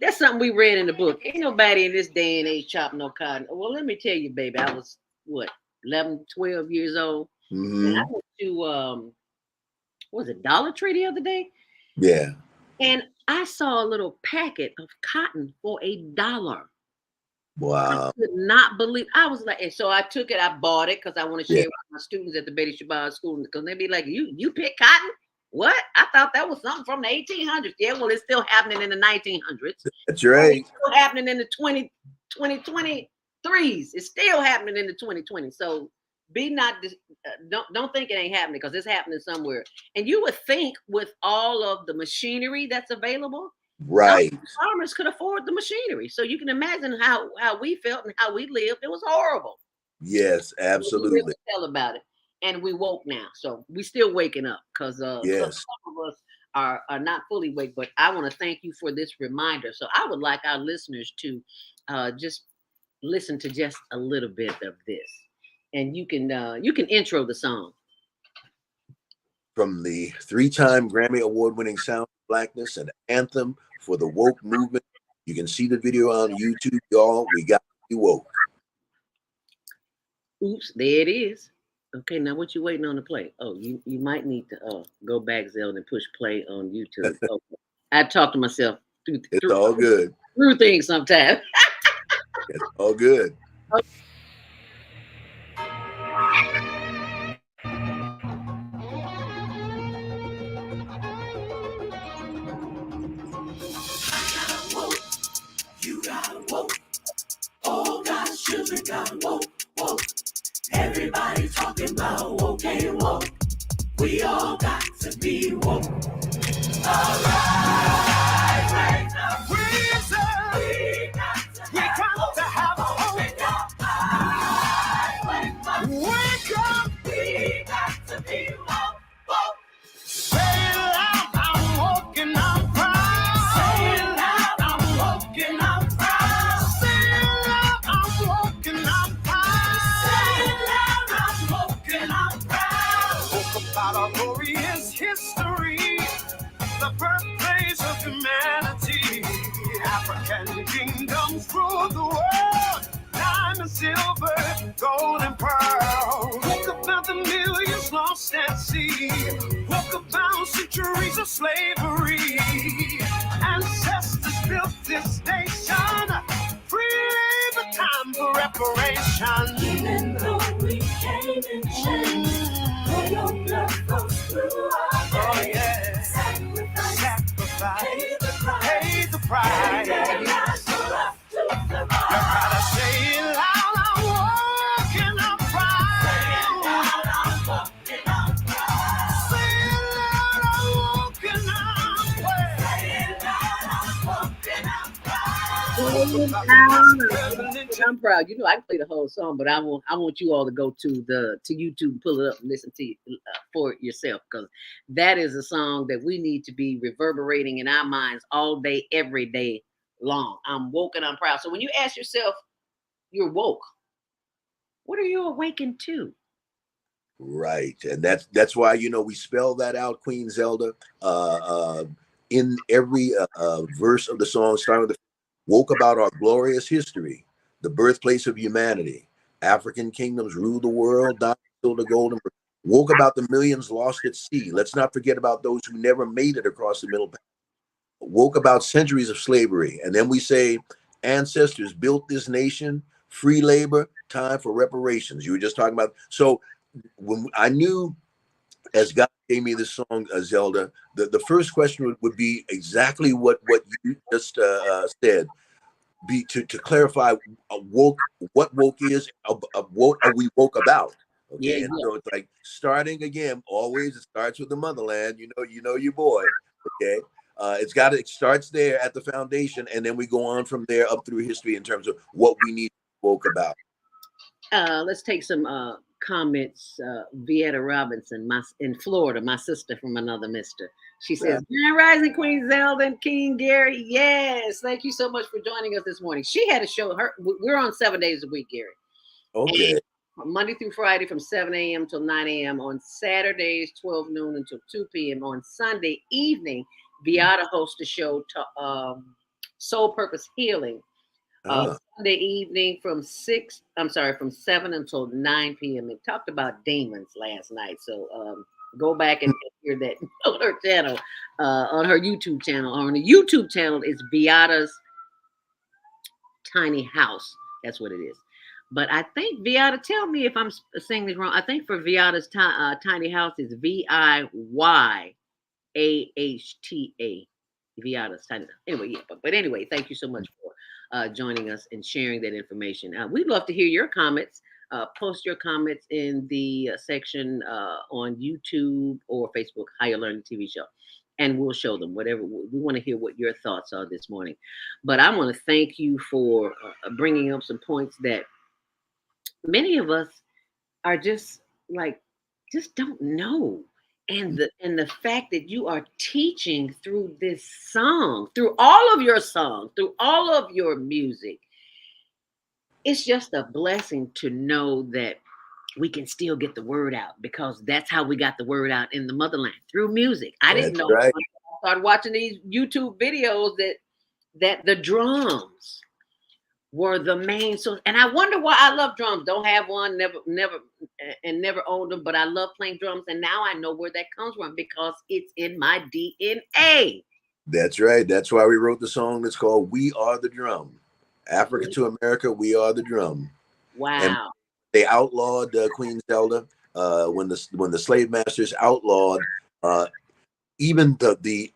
That's something we read in the book. Ain't nobody in this day and age chopping no cotton. Well, let me tell you, baby, I was, 11, 12 years old. Mm-hmm. And I went to, what was it, Dollar Tree the other day? Yeah. And I saw a little packet of cotton for $1. Wow. I could not believe. I was like, and so I took it. I bought it because I want to share with my students at the Betty Shabazz School, because they'd be like, "You pick cotton? What? I thought that was something from the 1800s." Yeah, well, it's still happening in the 1900s. That's right. It's still happening in the 2023s. It's still happening in the 2020s. So don't think it ain't happening, because it's happening somewhere. And you would think with all of the machinery that's available, right, farmers could afford the machinery. So you can imagine how we felt and how we lived. It was horrible. Yes, absolutely. We tell about it, and we woke now. So we still waking up, because some of us are not fully awake. But I want to thank you for this reminder. So I would like our listeners to just listen to just a little bit of this, and you can intro the song. From the 3-time Grammy Award-winning sound of Blackness, an anthem for the woke movement. You can see the video on YouTube, y'all. We got to be woke. Oops, there it is. Okay, now what you waiting on to play? Oh, you might need to go back, Zelda, and push play on YouTube. Okay. I talk to myself through all good. Through things sometimes. It's all good. Okay. You got woke. All God's children got woke. Everybody talking about woke and woke. We all got to be woke. All right, right now. We got to have hope. Wake up. We got to be woke. Say it loud, I'm woke and I'm proud. Say it loud, I'm woke and I'm proud. Say it loud, I'm woke and I'm proud. Say it loud, I'm woke and I'm proud. Woke about our glorious history, the birthplace of humanity. African kingdoms rule the world, diamond, silver, gold, and pearl. Woke about the millions lost at sea. Woke about centuries of slavery. Ancestors built this nation. Free labor, time for reparation. Even though we came in chains, for your blood flows through our veins. Oh yeah. Sacrifice. Pay the price. You gotta say it loud, I'm woke and I'm proud. Say it loud, I'm woke and I'm proud. Say it loud, I'm woke and I'm proud. Say it loud, I'm woke and I'm proud. I'm proud. You know, I can play the whole song, but I want you all to go to YouTube and pull it up and listen to it for yourself, because that is a song that we need to be reverberating in our minds all day, every day long. I'm woke and I'm proud. So when you ask yourself, you're woke, what are you awakened to? Right, and that's why, you know, we spell that out, Queen Zelda, in every verse of the song, starting with the woke about our glorious history, the birthplace of humanity. African kingdoms rule the world, diamond, silver, gold, and woke about the millions lost at sea. Let's not forget about those who never made it across the middle. Woke about centuries of slavery. And then we say ancestors built this nation, free labor, time for reparations. You were just talking about. So when I knew, as God gave me this song, Zelda, the first question would be exactly what you just said. Be to clarify woke, what woke is, what are we woke about? Yeah, Okay, and so it's like starting again. Always, it starts with the motherland. You know your boy. Okay, it starts there at the foundation, and then we go on from there up through history in terms of what we need to spoke about. Let's take some comments. Vieta Robinson, in Florida, my sister from another mister. She says, Grand Rising, Queen Zelda and King Gary. Yes, thank you so much for joining us this morning. She had a show. We're on 7 days a week, Gary. Okay. Monday through Friday from 7 a.m. till 9 a.m. On Saturdays, 12 noon until 2 p.m. On Sunday evening, Viata hosts a show, Soul Purpose Healing. Sunday evening from 7 until 9 p.m. It talked about demons last night. So go back and hear that on her channel, on her YouTube channel. On the YouTube channel is Viata's Tiny House. That's what it is. But I think Viata, tell me if I'm saying this wrong. I think for Viata's Tiny House is Viyaahta. Viata's Tiny House. Anyway, yeah. But anyway, thank you so much for joining us and sharing that information. We'd love to hear your comments. Post your comments in the section on YouTube or Facebook, How You Learn the TV Show. And we'll show them whatever. We want to hear what your thoughts are this morning. But I want to thank you for bringing up some points that many of us are just don't know. And the fact that you are teaching through this song, through all of your songs, through all of your music, it's just a blessing to know that we can still get the word out, because that's how we got the word out in the motherland, through music. I didn't know. Right. I started watching these YouTube videos that the drums were the main source. And I wonder why. I love drums. Don't have one, never owned them, but I love playing drums. And now I know where that comes from, because it's in my DNA. That's right. That's why we wrote the song that's called We Are the Drum. Africa to America, we are the drum. Wow. And they outlawed Queen Zelda when the slave masters outlawed even the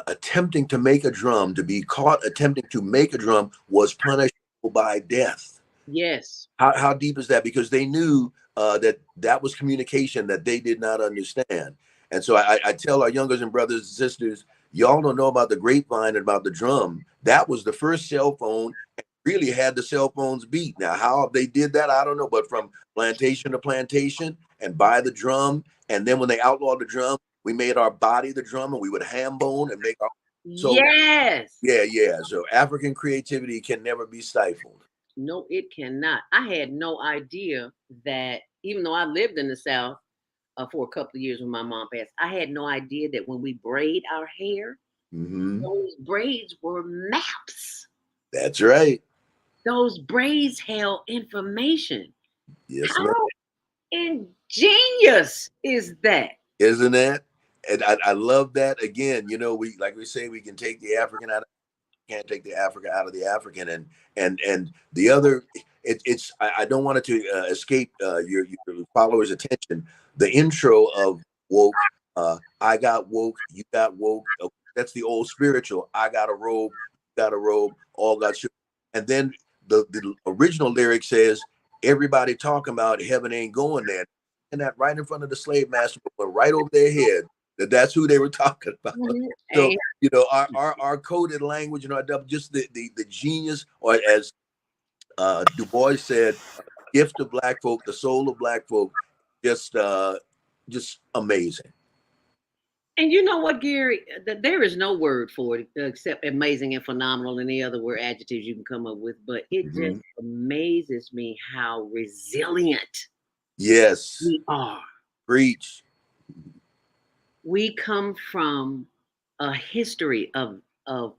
attempting to make a drum. To be caught attempting to make a drum was punishable by death. Yes. How deep is that? Because they knew that was communication that they did not understand. And so I tell our youngers and brothers and sisters, y'all don't know about the grapevine and about the drum. That was the first cell phone. Really had the cell phones beat. Now, how they did that, I don't know. But from plantation to plantation, and by the drum, and then when they outlawed the drum, we made our body the drum, and we would ham bone and make our. So, yes. Yeah. So African creativity can never be stifled. No, it cannot. I had no idea that, even though I lived in the South for a couple of years when my mom passed, I had no idea that when we braid our hair, those braids were maps. That's right. Those braids held information. Yes, how ingenious is that? Isn't that? And I love that. Again, we say we can take the African out of, can't take the Africa out of the African, and the other. I don't want it to escape your followers' attention. The intro of woke. I got woke. You got woke. That's the old spiritual. I got a robe. You got a robe. All got shook. And then the original lyric says, everybody talking about heaven ain't going there. And that right in front of the slave master, but right over their head, that's who they were talking about. So, our coded language and just the genius, or as Du Bois said, gift of Black folk, the soul of Black folk, just amazing. And you know what, Gary? There is no word for it except amazing and phenomenal, and any other word adjectives you can come up with. But it just amazes me how resilient, yes, we are. Preach. We come from a history of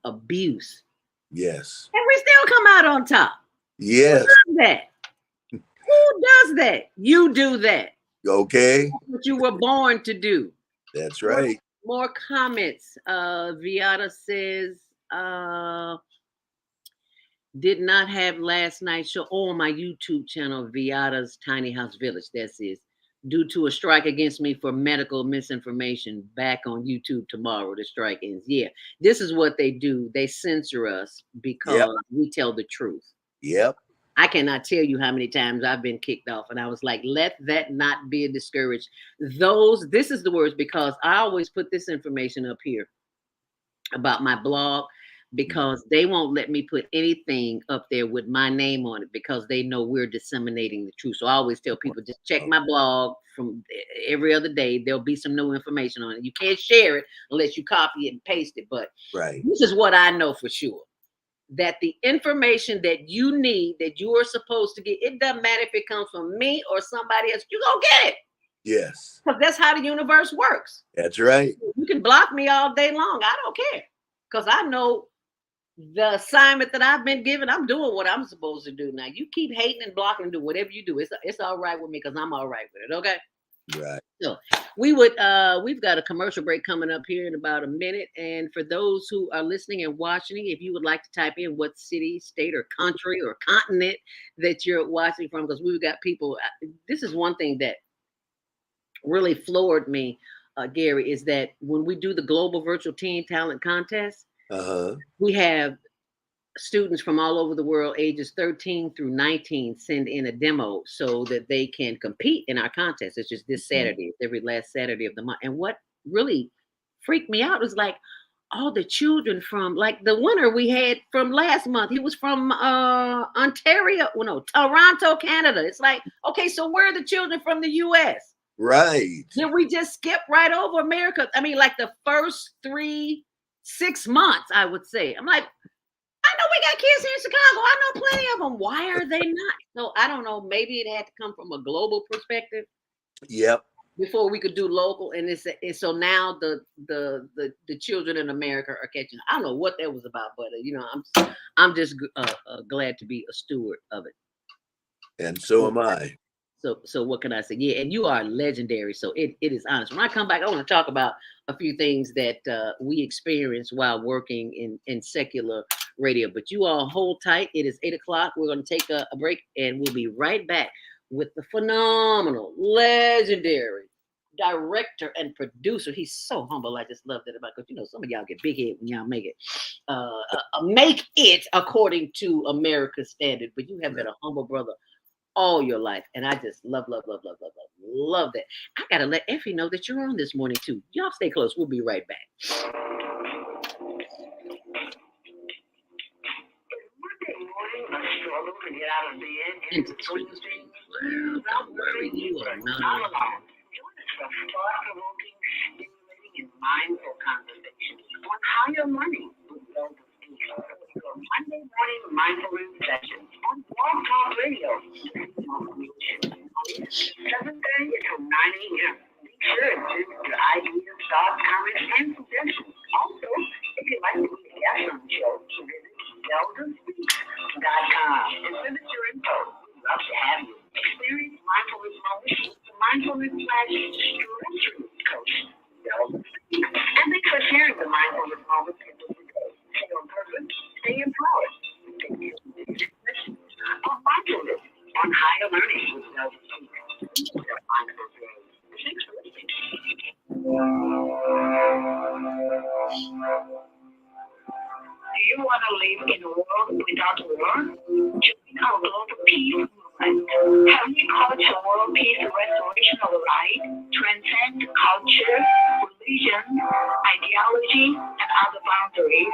abuse. Yes. And we still come out on top. Yes. Who does that? Who does that? You do that. Okay. That's what you were born to do. That's right. More comments. Viata says, did not have last night's show on my YouTube channel, Viata's Tiny House Village. That's it. Due to a strike against me for medical misinformation, back on YouTube tomorrow. The strike ends. Yeah, this is what they do. They censor us because we tell the truth. Yep. I cannot tell you how many times I've been kicked off, and I was like, let that not be a discourage. This is the words, because I always put this information up here about my blog, because they won't let me put anything up there with my name on it, because they know we're disseminating the truth. So I always tell people, just check my blog from every other day. There'll be some new information on it. You can't share it unless you copy it and paste it. But this is what I know for sure, that the information that you need, that you are supposed to get, it doesn't matter if it comes from me or somebody else, you go get it. Yes. Because that's how the universe works. That's right. You can block me all day long. I don't care. Because I know the assignment that I've been given, I'm doing what I'm supposed to do. Now, you keep hating and blocking and do whatever you do. It's all right with me, because I'm all right with it. Okay. Right. So we've got a commercial break coming up here in about a minute. And for those who are listening and watching, if you would like to type in what city, state, or country or continent that you're watching from, because we've got people. This is one thing that really floored me, Gary, is that when we do the Global Virtual Teen Talent Contest, we have students from all over the world, ages 13 through 19, send in a demo so that they can compete in our contest. It's just this Saturday, it's every last Saturday of the month. And what really freaked me out was like all the children from, like the winner we had from last month, he was from Ontario, Toronto, Canada. It's like, okay, so where are the children from the US? Right. Then we just skip right over America. I mean, like the first 3-6 months, I would say. I'm like, I know we got kids here in Chicago. I know plenty of them. Why are they not? So I don't know. Maybe it had to come from a global perspective. Yep. Before we could do local, and it's so now the children in America are catching. I don't know what that was about, but I'm just glad to be a steward of it. And so am I. So what can I say? Yeah, and you are legendary. So it is honest. When I come back, I want to talk about a few things that we experienced while working in secular radio. But you all hold tight. It is 8:00. We're going to take a break, and we'll be right back with the phenomenal, legendary director and producer. He's so humble. I just love that about, because some of y'all get big head when y'all make it according to America's standard. But you have been a humble brother all your life, and I just love that. I gotta let Effie know that you're on this morning too. Y'all stay close. We'll be right back. Don't worry, you are not alone. Mindful conversation on higher learning with Monday morning mindfulness sessions on Blog Talk Radio. 7:30 to 9 a.m. Be sure to send your ideas, thoughts, comments, and suggestions. Also, if you'd like to be a guest on the show, visit zeldaspeaks.com and send us your info. We'd love to have you. Experience mindfulness moments with the mindfulness/stress coach, Zelda Speaks. And thanks for sharing the mindfulness moments in the day. Stay on purpose, stay empowered. On mindfulness, on higher learning with Zelda Speaks. Thanks for listening. Do you want to live in a world without war? Join our global peace movement. Heavenly Culture World Peace Restoration of Light transcend culture, religion, ideology, and other boundaries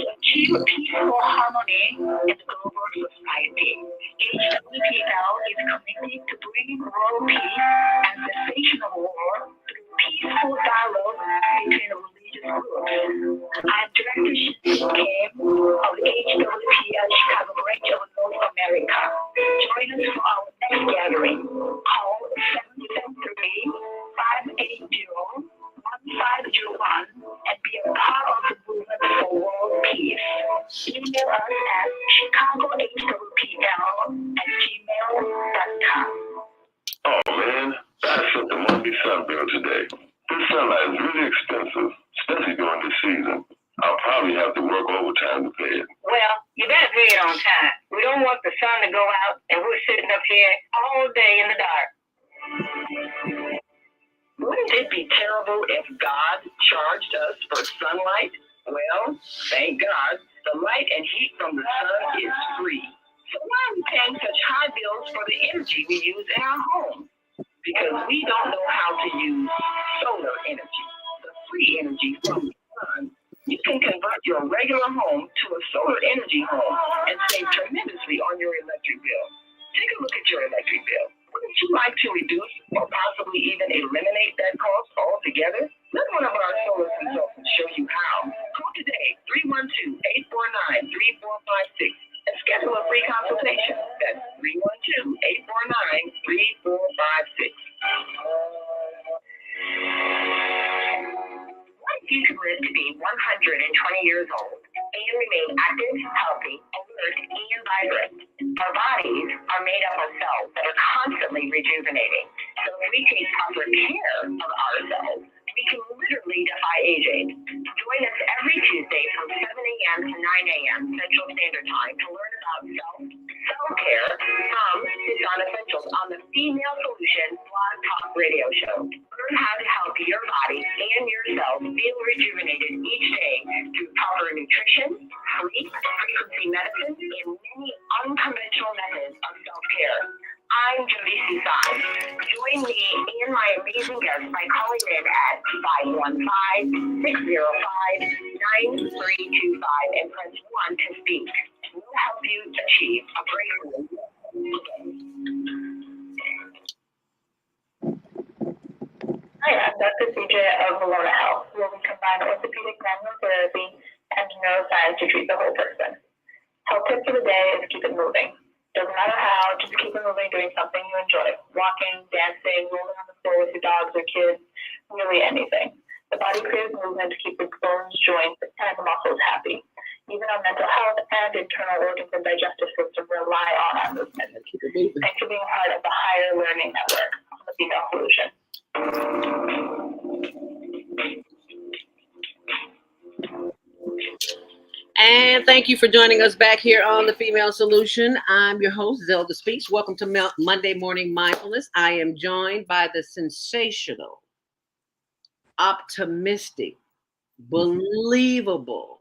to achieve peaceful harmony in the global society. HWPL is committed to bringing world peace and cessation of war through peaceful dialogue between religious groups. I am Director Shin Kim of the HWPL Chicago branch of North America. Join us for our next gathering. Call 773-580-1501 and be a part of the movement for world peace. Email us at chicagohwpl@gmail.com. Oh man, that something must be something today. This sunlight is really expensive, especially during this season. I'll probably have to work overtime to pay it. Well, you better pay it on time. We don't want the sun to go out and we're sitting up here all day in the dark. Wouldn't it be terrible if God charged us for sunlight? Well, thank God, the light and heat from the sun is free. So why are we paying such high bills for the energy we use in our homes? Because we don't know how to use solar energy, the free energy from the sun. You can convert your regular home to a solar energy home and save tremendously on your electric bill. Take a look at your electric bill. Wouldn't you like to reduce or possibly even eliminate that cost altogether? Let one of our solar consultants show you how. Call today, 312-849-3456, and schedule a free consultation. That's 312-849-3456. What if you could live to be 120 years old and remain active, healthy, alert, and vibrant? Our bodies are made up of cells that are constantly rejuvenating. So if we take proper care of ourselves, we can literally defy aging. Join us every Tuesday from 7 a.m. to 9 a.m. Central Standard Time to learn about self-care from Susan Essentials on the Female Solution Blog Talk Radio Show. Learn how to help your body and your cells feel rejuvenated each day through proper nutrition, sleep, frequency medicine, and many unconventional methods of self-care. I'm Jody Susan. Join me and my amazing guests by calling in at 515-605-9325 and press 1 to speak. We'll help you achieve a breakthrough. Hi, I'm Dr. CJ of Valona Health, where we combine orthopedic manual therapy and neuroscience to treat the whole person. Health tip for the day is keep it moving. Doesn't matter how, just keep it moving, doing something you enjoy. Walking, dancing, rolling on the floor with your dogs or kids, really anything. The body craves movement to keep its bones, joints, and muscles happy. Even our mental health and internal organs and digestive system rely on our movement. Thanks for being part of the Higher Learning Network on the Female Solution. And thank you for joining us back here on the Female Solution. I'm your host, Zelda Speaks. Welcome to Monday Morning Mindfulness. I am joined by the sensational, optimistic, believable,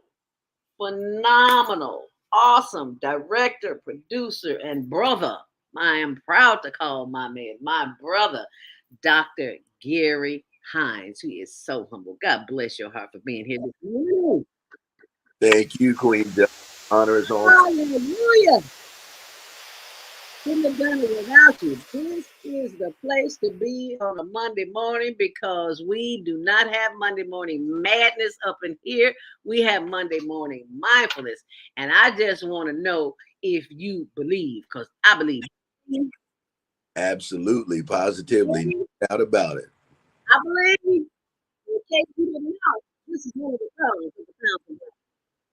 phenomenal, awesome director, producer, and brother. I am proud to call my man, my brother, Dr. Gary Hines. He is so humble. God bless your heart for being here this morning. Thank you, Queen. Honor is all. Hallelujah. Couldn't have done it without you. This is the place to be on a Monday morning because we do not have Monday morning madness up in here. We have Monday morning mindfulness. And I just want to know if you believe, because I believe. Absolutely, positively, no doubt about it. I believe. In case you didn't know, this is one of the colors of the council.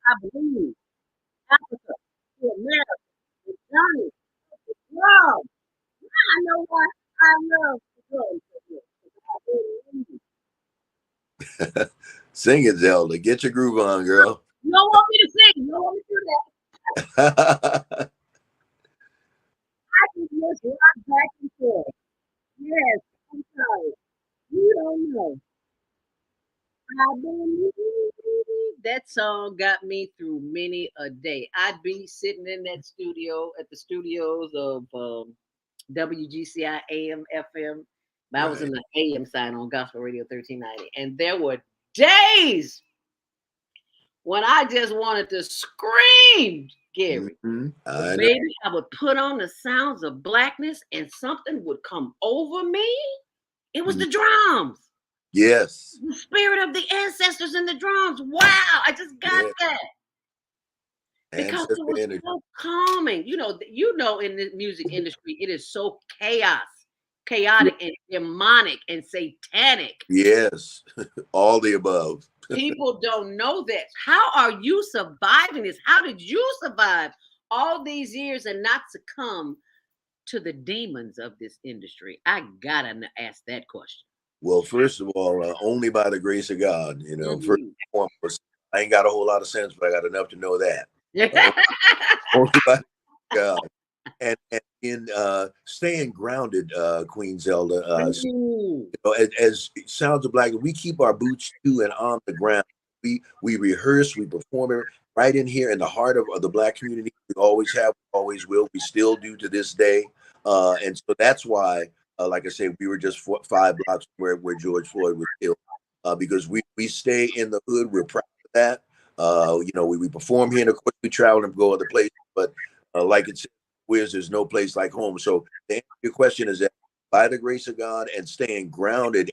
I believe Africa, to America, to Johnny, to love. I know why I love the girls. Sing it, Zelda. Get your groove on, girl. You don't want me to sing. You don't want me to do that. I can just rock back and forth. Yes, I'm sorry. You don't know. I believe. That song got me through many a day. I'd be sitting in that studio at the studios of WGCI AM, FM. I was in the AM side on Gospel Radio 1390. And there were days when I just wanted to scream, Gary. Maybe I would put on the sounds of Blackness and something would come over me. It was the drums. Yes. The spirit of the ancestors in the drums. Wow. I just got that. Because it was so calming. You know, in the music industry, it is so chaotic and demonic and satanic. Yes. All the above. People don't know that. How are you surviving this? How did you survive all these years and not succumb to the demons of this industry? I gotta ask that question. Well, first of all, only by the grace of God, you know. First and foremost, I ain't got a whole lot of sense, but I got enough to know that. Only by God. And in staying grounded, Queen Zelda, you know, as Sounds of Black, we keep our boots to and on the ground. we rehearse, we perform it right in here in the heart of the Black community. We always have, always will, we still do to this day. And so that's why, like I said, we were just 5 blocks where George Floyd was killed, because we stay in the hood. We're proud of that. We perform here, and of course we travel and go other places. But like it says, there's no place like home. So the answer to your question is that by the grace of God and staying grounded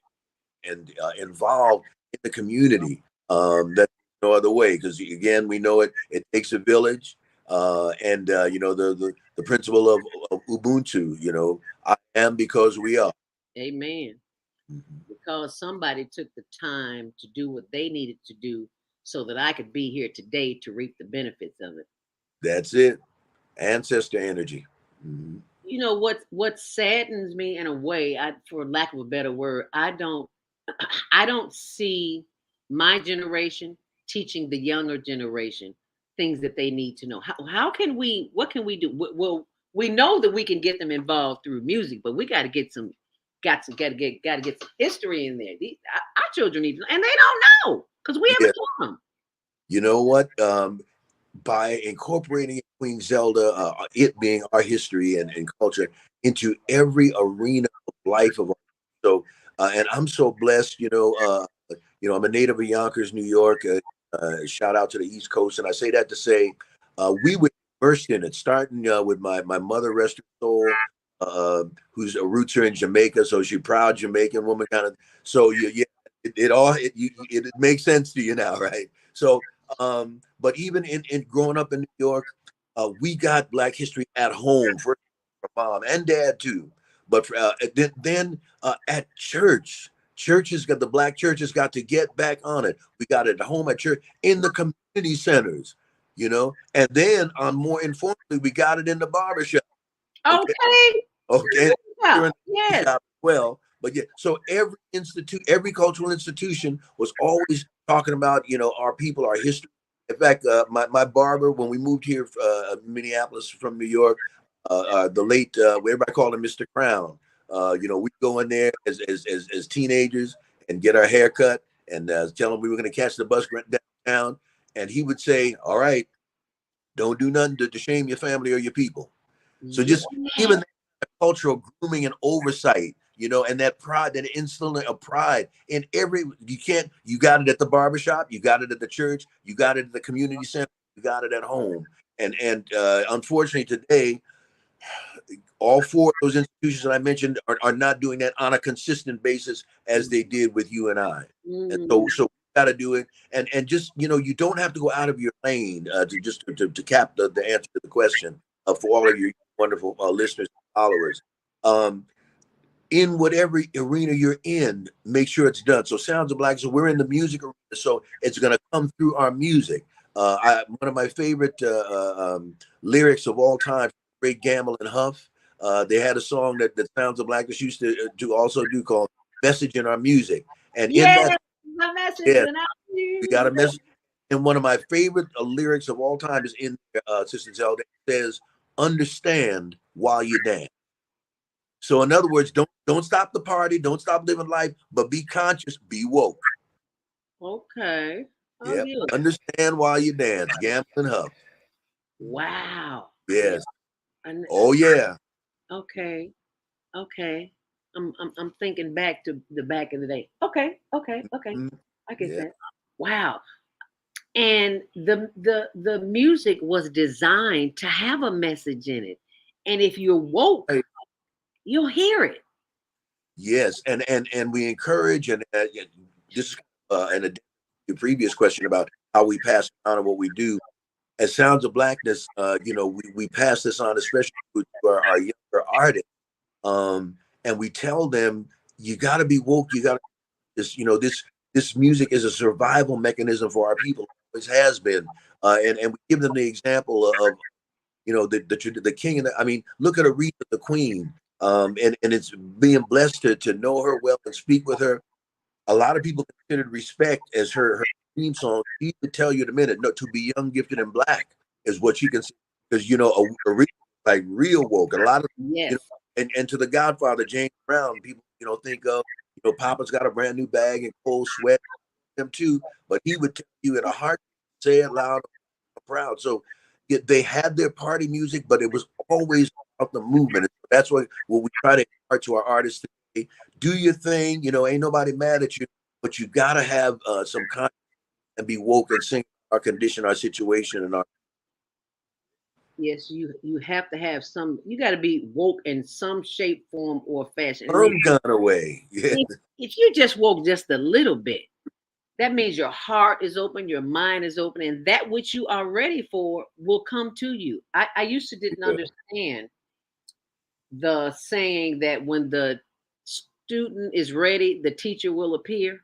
and involved in the community, that's no other way. Because again, we know it takes a village, and the principle of Ubuntu. I am because we are. Amen. Because somebody took the time to do what they needed to do so that I could be here today to reap the benefits of it. That's it. Ancestor energy. Mm-hmm. You know what saddens me in a way, for lack of a better word, I don't see my generation teaching the younger generation things that they need to know. What can we do? Well, we know that we can get them involved through music, but we got to get some history in there. Our children need to know, and they don't know because we haven't taught them. You know what? By incorporating Queen Zelda, it being our history and culture into every arena of life of so, and I'm so blessed. I'm a native of Yonkers, New York. Shout out to the East Coast, and I say that to say we were immersed in it, starting with my mother, rest her soul, whose roots are in Jamaica, so she's a proud Jamaican woman, kind of. So it makes sense to you now, right? So. But even in growing up in New York, we got Black history at home for mom and dad too. But then at church, the Black churches got to get back on it. We got it at home, at church, in the community centers, and then more informally, we got it in the barbershop. Okay. Yes. Well, but yeah, so every cultural institution was always talking about, our people, our history. In fact, my barber, when we moved here, Minneapolis from New York, the late, everybody called him Mr. Crown. We go in there as teenagers and get our hair cut and tell him we were going to catch the bus downtown. And he would say, all right, don't do nothing to shame your family or your people. So just even that cultural grooming and oversight, and that pride, that instilling of pride in you got it at the barbershop, you got it at the church, you got it at the community center, you got it at home. And unfortunately today, all 4 of those institutions that I mentioned are not doing that on a consistent basis as they did with you and I. And so we got to do it. And just, you don't have to go out of your lane to cap the answer to the question for all of your wonderful listeners and followers. In whatever arena you're in, make sure it's done. So Sounds of Black, so we're in the music arena, so it's going to come through our music. One of my favorite lyrics of all time, Great Gamble and Huff, they had a song that Sounds of Blackness used to also do called Message in Our Music. And in that, we got a message. And one of my favorite lyrics of all time is in Sister Zelda. It says, understand while you dance. So in other words, don't stop the party, don't stop living life, but be conscious, be woke. Okay. Yeah. Understand while you dance, gamble and huff. Wow. Yes. Oh yeah. Okay. I'm thinking back to the back of the day. Okay. Mm-hmm. I get that. Wow. And the music was designed to have a message in it. And if you're woke, you'll hear it. Yes, and we encourage, and this and the previous question about how we pass on and what we do. As Sounds of Blackness, we pass this on, especially to our younger artists, and we tell them you got to be woke. You got to this music is a survival mechanism for our people. Always has been, and we give them the example of the king and look at Aretha the Queen. And it's being blessed to know her well and speak with her. A lot of people considered Respect as her theme song. She would tell you in a minute, no, to be young, gifted, and black is what she can say. Because Aretha, like real woke. A lot of and to the Godfather, James Brown, people think of Papa's got a brand new bag and cold sweat. him too, but he would tell you in a heart, say it loud, proud. So they had their party music, but it was always about the movement. That's what we try to impart to our artists today. Do your thing, ain't nobody mad at you, but you gotta have some content and be woke and sing our condition, our situation, and our. Yes, you have to have some. You got to be woke in some shape, form, or fashion. Some kind of way. Yeah. If you just woke just a little bit, that means your heart is open, your mind is open, and that which you are ready for will come to you. I used to didn't understand the saying that when the student is ready, the teacher will appear.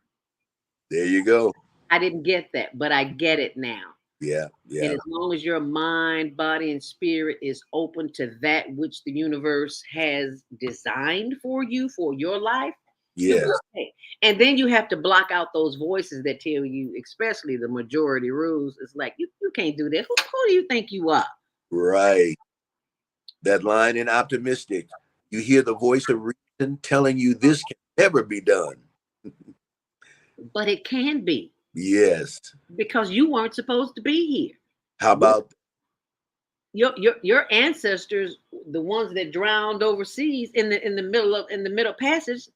There you go. I didn't get that, but I get it now. Yeah. And as long as your mind, body, and spirit is open to that which the universe has designed for you, for your life, yes. Okay. And then you have to block out those voices that tell you, especially the majority rules. It's like, you can't do that. Who do you think you are? Right. That line in Optimistic, you hear the voice of reason telling you this can never be done. But it can be. Yes. Because you weren't supposed to be here. How about your ancestors, the ones that drowned overseas in the middle passage,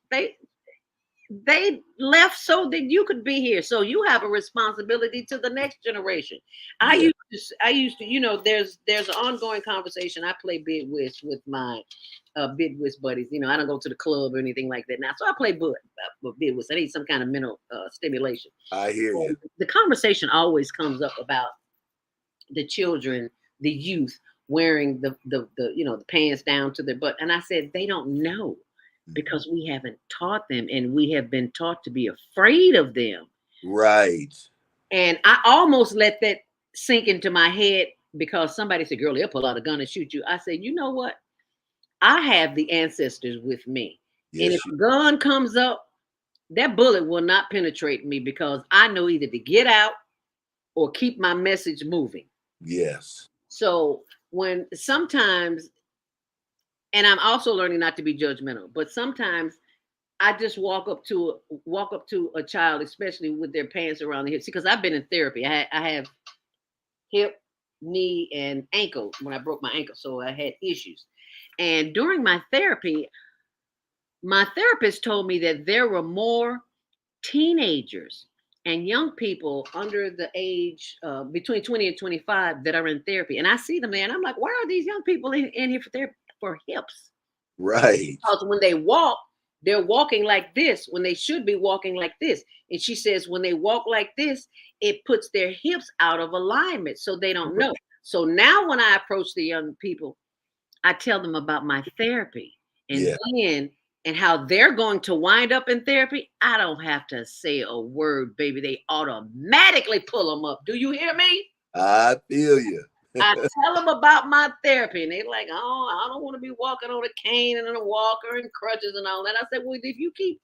they left so that you could be here. So you have a responsibility to the next generation. I used to, there's an ongoing conversation. I play bid whist with my bid whist buddies. I don't go to the club or anything like that now. So I play bid whist. I need some kind of mental stimulation. I hear you. The conversation always comes up about the children, the youth wearing the pants down to their butt. And I said, they don't know. Because we haven't taught them, and we have been taught to be afraid of them. Right. And I almost let that sink into my head because somebody said, girl, they'll pull out a gun and shoot you. I said, you know what? I have the ancestors with me. Yes, and if a gun comes up, that bullet will not penetrate me because I know either to get out or keep my message moving. Yes. So when sometimes, and I'm also learning not to be judgmental, but sometimes I just walk up to a child, especially with their pants around the hips, because I've been in therapy. I have hip, knee, and ankle when I broke my ankle, so I had issues. And during my therapy, my therapist told me that there were more teenagers and young people under the age between 20 and 25 that are in therapy. And I see them there, and I'm like, why are these young people in here for therapy? For hips. Right. Because when they walk, they're walking like this when they should be walking like this. And she says when they walk like this, it puts their hips out of alignment, so they don't know. So now when I approach the young people, I tell them about my therapy and how they're going to wind up in therapy. I don't have to say a word, baby. They automatically pull them up. Do you hear me? I feel you. I tell them about my therapy, and they're like, oh, I don't want to be walking on a cane and on a walker and crutches and all that. I said, well, if you keep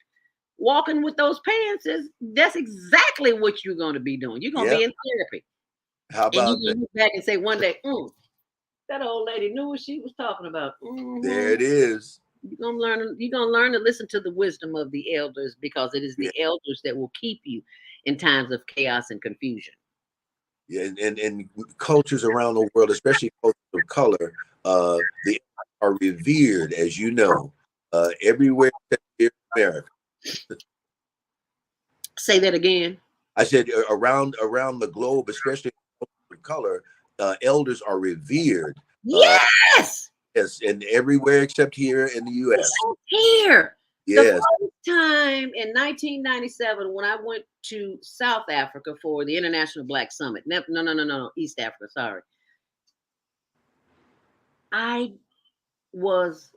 walking with those pants, that's exactly what you're going to be doing. You're going to be in therapy. How about and you can look back and say one day, that old lady knew what she was talking about. There it is. You're gonna learn to listen to the wisdom of the elders, because it is the elders that will keep you in times of chaos and confusion. Yeah, and cultures around the world, especially cultures of color, they are revered, as you know, everywhere in America. Say that again. I said around the globe, especially cultures of color, elders are revered. Yes. Yes, and everywhere except here in the U.S. Here. Yes. The first time in 1997 when I went to South Africa for the International Black Summit. No, East Africa, sorry. I was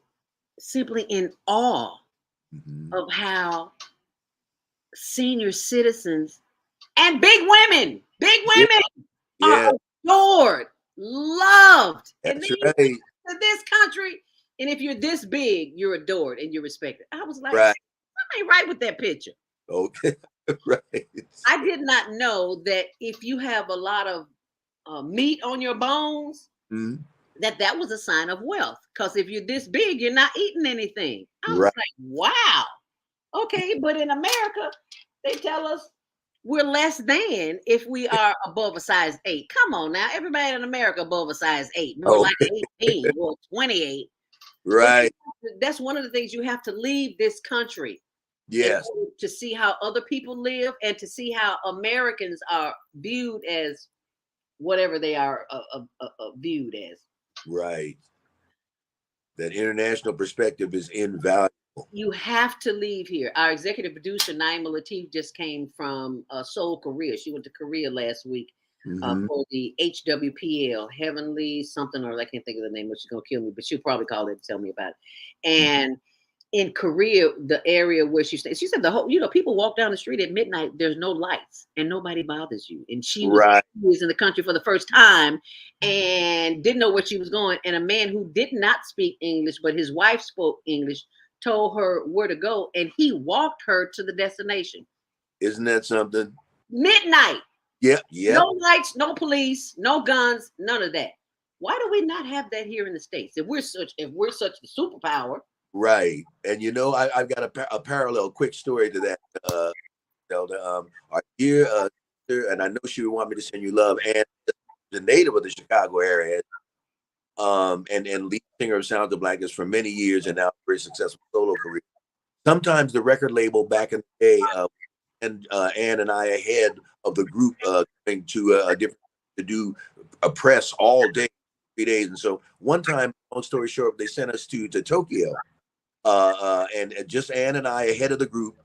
simply in awe of how senior citizens and big women are adored, loved. That's and right. In this country, and if you're this big, you're adored and you're respected. I was like, something ain't right with that picture. Okay, right. I did not know that if you have a lot of meat on your bones, that was a sign of wealth. Because if you're this big, you're not eating anything. I was like, wow. Okay, but in America, they tell us we're less than if we are above a size 8. Come on now, everybody in America above a size 8, more Oh, like 18 or 28. But right. that's one of the things, you have to leave this country in Yes. order to see how other people live and to see how Americans are viewed as whatever they are viewed as. Right. That international perspective is invaluable. You have to leave here. Our executive producer, Naima Latif, just came from Seoul, Korea. She went to Korea last week for the HWPL, Heavenly something, or I can't think of the name, which is going to kill me, but she'll probably call it and tell me about it. And in Korea, the area where she stayed, she said the whole, people walk down the street at midnight, there's no lights and nobody bothers you. And she was in the country for the first time and didn't know where she was going. And a man who did not speak English, but his wife spoke English, told her where to go, and he walked her to the destination. Isn't that something? Midnight. Yeah, yeah. No lights, no police, no guns, none of that. Why do we not have that here in the States? If we're such a superpower. Right. And I've got a parallel quick story to that, Zelda. Our dear sister, and I know she would want me to send you love, and the native of the Chicago area, and lead singer of Sounds of Blackness for many years, and now a very successful solo career. Sometimes the record label back in the day, and Ann and I ahead of the group going to a different to do a press all day, 3 days. And so one time, long story short, they sent us to Tokyo, and just Ann and I ahead of the group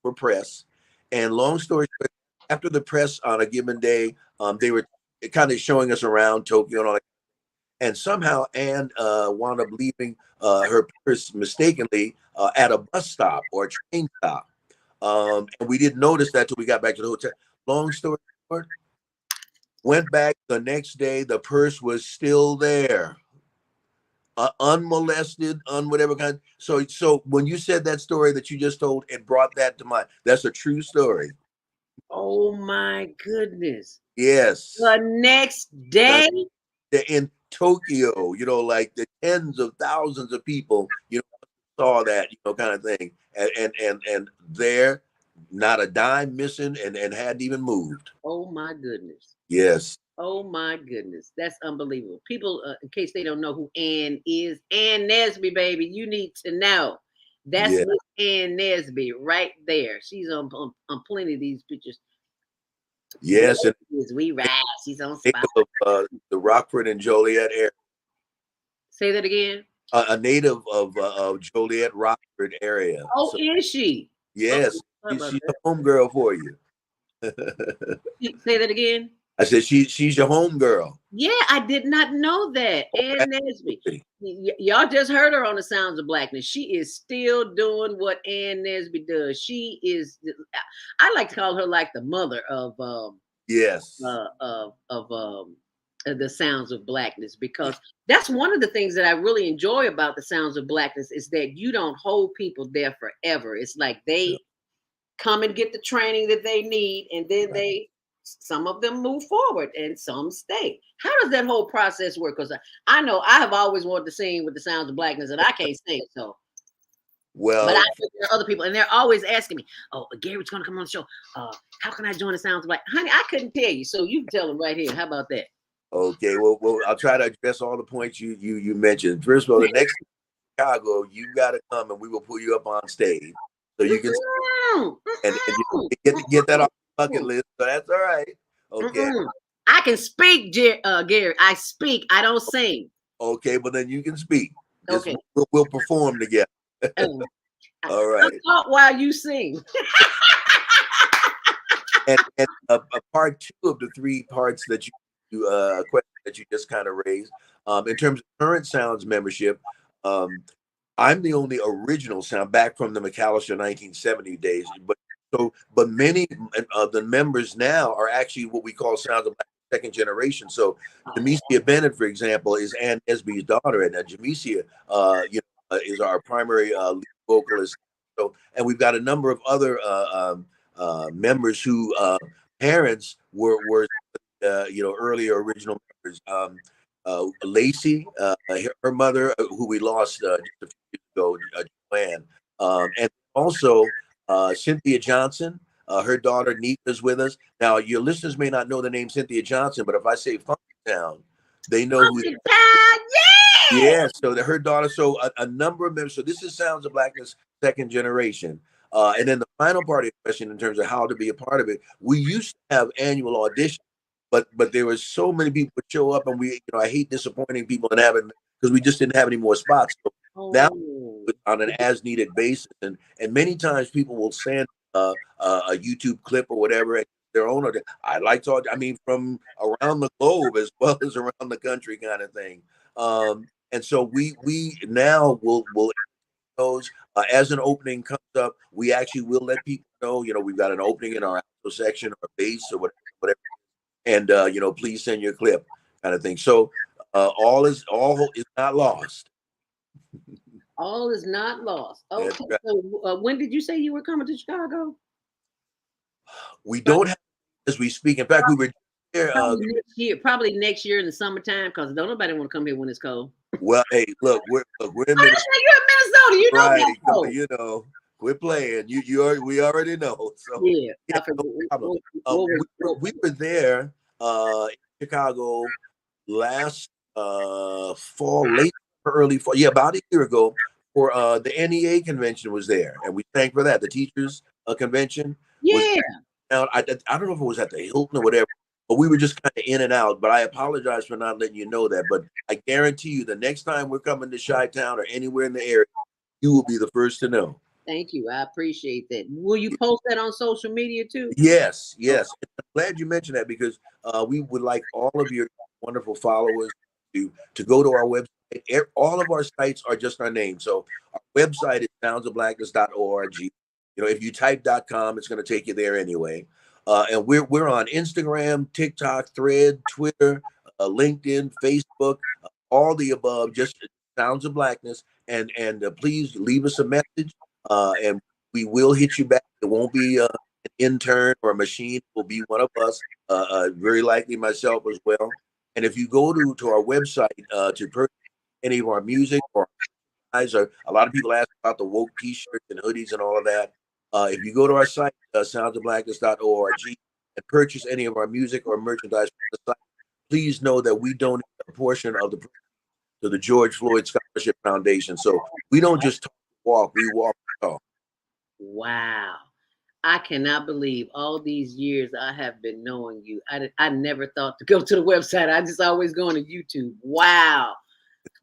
for press. And long story short, after the press on a given day, they were kind of showing us around Tokyo and all that. And somehow Ann wound up leaving her purse mistakenly at a bus stop or a train stop. And we didn't notice that till we got back to the hotel. Long story short, went back the next day, the purse was still there. Unmolested, whatever kind. So when you said that story that you just told, it brought that to mind. That's a true story. Oh my goodness. Yes. The next day? In Tokyo, like the tens of thousands of people, saw that, kind of thing. And there, not a dime missing and hadn't even moved. Oh my goodness. Yes. Oh my goodness. That's unbelievable. People, in case they don't know who Ann is, Ann Nesby, baby, you need to know. That's Miss Ann Nesby right there. She's on plenty of these pictures. Yes. And we rise. She's on spot. Of, the Rockford and Joliet area. Say that again. A native of Joliet, Rockford area. Oh, so, is she? Yes. She's a homegirl for you. Say that again. I said she's your homegirl. Yeah, I did not know that. Ann Nesby. Y'all just heard her on the Sounds of Blackness. She is still doing what Ann Nesby does. She is, I like to call her like the mother of the Sounds of Blackness, because that's one of the things that I really enjoy about the Sounds of Blackness is that you don't hold people there forever. It's like they come and get the training that they need, and then some of them move forward and some stay. How does that whole process work? Because I know I have always wanted to sing with the Sounds of Blackness, and I can't sing. So, but I think there are other people, and they're always asking me, "Oh, Gary's going to come on the show. How can I join the Sounds of Black?" Honey, I couldn't tell you, so you can tell them right here. How about that? Okay, well, I'll try to address all the points you mentioned. First of all, the next Chicago, you got to come, and we will put you up on stage so you can and you get that off the bucket list. So that's all right. Okay. I can speak, Gary. I speak. I don't sing. Okay, but then you can speak. Okay. We'll perform together. All right. I talk while you sing. and part two of the three parts that question that you just kind of raised. In terms of current Sounds membership, I'm the only original Sound back from the McAllister 1970 days, but many of the members now are actually what we call Sounds of Black second generation. So Jamesia Bennett, for example, is Ann Nesby's daughter, and Jamesia, is our primary lead vocalist. So, and we've got a number of other members who parents were earlier original members. Lacey, her mother, who we lost just a few years ago, Joanne, and also Cynthia Johnson, Her daughter Nita's with us. Now, your listeners may not know the name Cynthia Johnson, but if I say Funky Town, they know who. Yeah, so her daughter, so a number of members. So this is Sounds of Blackness second generation. And then the final part of the question in terms of how to be a part of it, we used to have annual auditions, but there was so many people would show up, and I hate disappointing people and having because we just didn't have any more spots. So now on an as needed basis, and many times people will send a YouTube clip or whatever at their own. Or I like to, I mean, from around the globe as well as around the country, kind of thing. And so we now will those as an opening comes up, we actually will let people know. We've got an opening in our alto section or bass or whatever, and please send your clip, kind of thing. So all is not lost. All is not lost. Okay. Right. So when did you say you were coming to Chicago? We don't have as we speak. In fact, we were there probably next year in the summertime, because don't nobody want to come here when it's cold. Well, hey, look, we're in Minnesota. You're in Minnesota. You know right? Quit playing. We already know. So yeah, no problem. We were there in Chicago last fall, late early fall. Yeah, about a year ago. For the NEA convention was there, and we thanked for that. The teachers convention. Yeah. Now I don't know if it was at the Hilton or whatever, but we were just kind of in and out. But I apologize for not letting you know that. But I guarantee you, the next time we're coming to Chi-Town or anywhere in the area, you will be the first to know. Thank you. I appreciate that. Will you post that on social media too? Yes. I'm glad you mentioned that, because we would like all of your wonderful followers to go to our website. All of our sites are just our name. So our website is soundsofblackness.org. If you type .com, it's going to take you there anyway. And we're on Instagram, TikTok, Thread, Twitter, LinkedIn, Facebook, all the above. Just Sounds of Blackness, and please leave us a message, and we will hit you back. It won't be an intern or a machine. It will be one of us, very likely myself as well. And if you go to our website to purchase any of our music, or a lot of people ask about the woke T-shirts and hoodies and all of that. If you go to our site, soundsofblackness.org, and purchase any of our music or merchandise from the site, please know that we donate a portion of the to the George Floyd Scholarship Foundation. So we don't just walk, we walk and talk. Wow. I cannot believe all these years I have been knowing you. I never thought to go to the website. I just always go on to YouTube. Wow.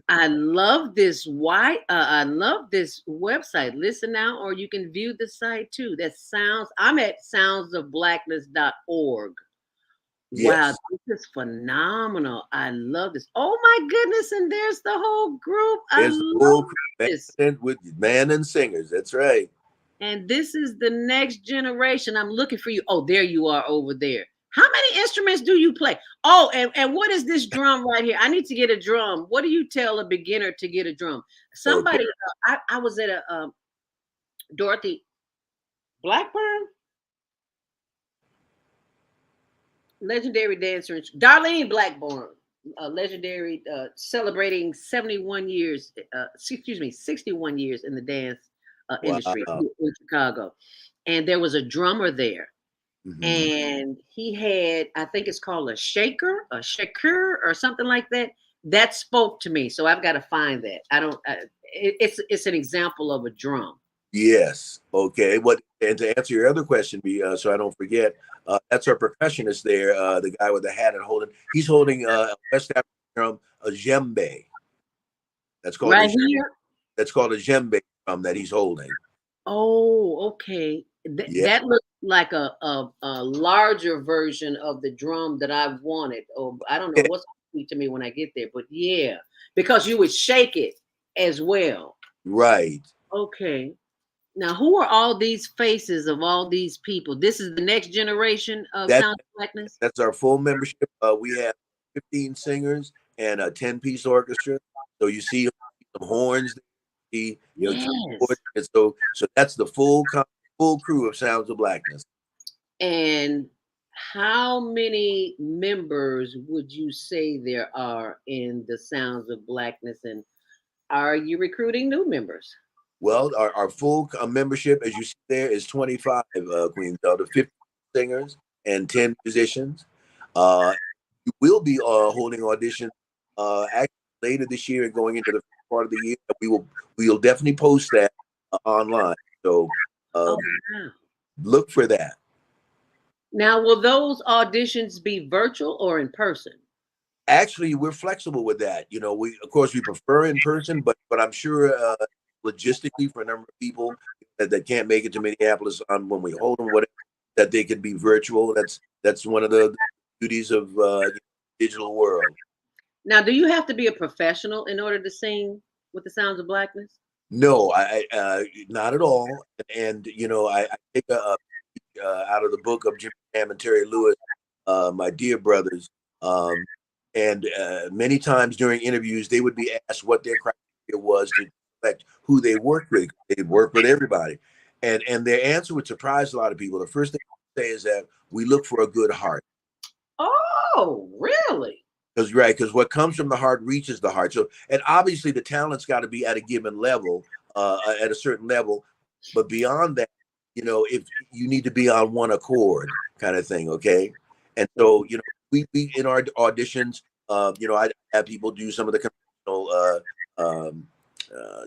I love this. I love this website. Listen now, or you can view the site too. I'm at soundsofblackness.org. Wow, Yes. this is phenomenal. I love this. Oh my goodness, and there's the whole group. There's I the whole love this. with band and singers. That's right. And this is the next generation. I'm looking for you. Oh, there you are over there. How many instruments do you play? Oh, and what is this drum right here? I need to get a drum. What do you tell a beginner to get a drum? Somebody, okay. I was at a Dorothy Blackburn, legendary dancer, Darlene Blackburn, legendary, celebrating 61 years in the dance industry in Chicago. And there was a drummer there. Mm-hmm. And he had, I think it's called a shaker or something like that. That spoke to me. So I've got to find that. It's an example of a drum. Yes. Okay. And to answer your other question, so I don't forget, that's our percussionist there, the guy with the hat and holding. He's holding a West African drum, a djembe. That's called right here. That's called a djembe drum that he's holding. Oh, okay. That looks like a larger version of the drum that I wanted. Oh, I don't know what's to me when I get there, but yeah, because you would shake it as well. Right. Okay. Now, who are all these faces of all these people? This is the next generation of Sound of Blackness? That's our full membership. We have 15 singers and a 10-piece orchestra. So you see some horns, yes. And so that's the full crew of Sounds of Blackness. And how many members would you say there are in the Sounds of Blackness? And are you recruiting new members? Well, our full membership, as you see there, is 25, Queen Zelda, 50 singers and 10 musicians. We will be holding auditions actually later this year and going into the first part of the year. We will definitely post that online. So Wow. look for that. Now, will those auditions be virtual or in person? Actually, we're flexible with that. You know, of course we prefer in person, but I'm sure logistically for a number of people that can't make it to Minneapolis when we hold them, whatever, that they could be virtual. That's one of the beauties of digital world. Now, do you have to be a professional in order to sing with the Sounds of Blackness? No, I not at all. And you know, I take out of the book of Jimmy Jam and Terry Lewis, my dear brothers. And many times during interviews, they would be asked what their criteria was to select who they worked with. They work with everybody, and their answer would surprise a lot of people. The first thing they say is that we look for a good heart. Oh, really? Because what comes from the heart reaches the heart. So, and obviously the talent's got to be at a given level, at a certain level, but beyond that, you know, if you need to be on one accord, kind of thing. Okay, and so you know, we in our auditions, you know, I have people do some of the conventional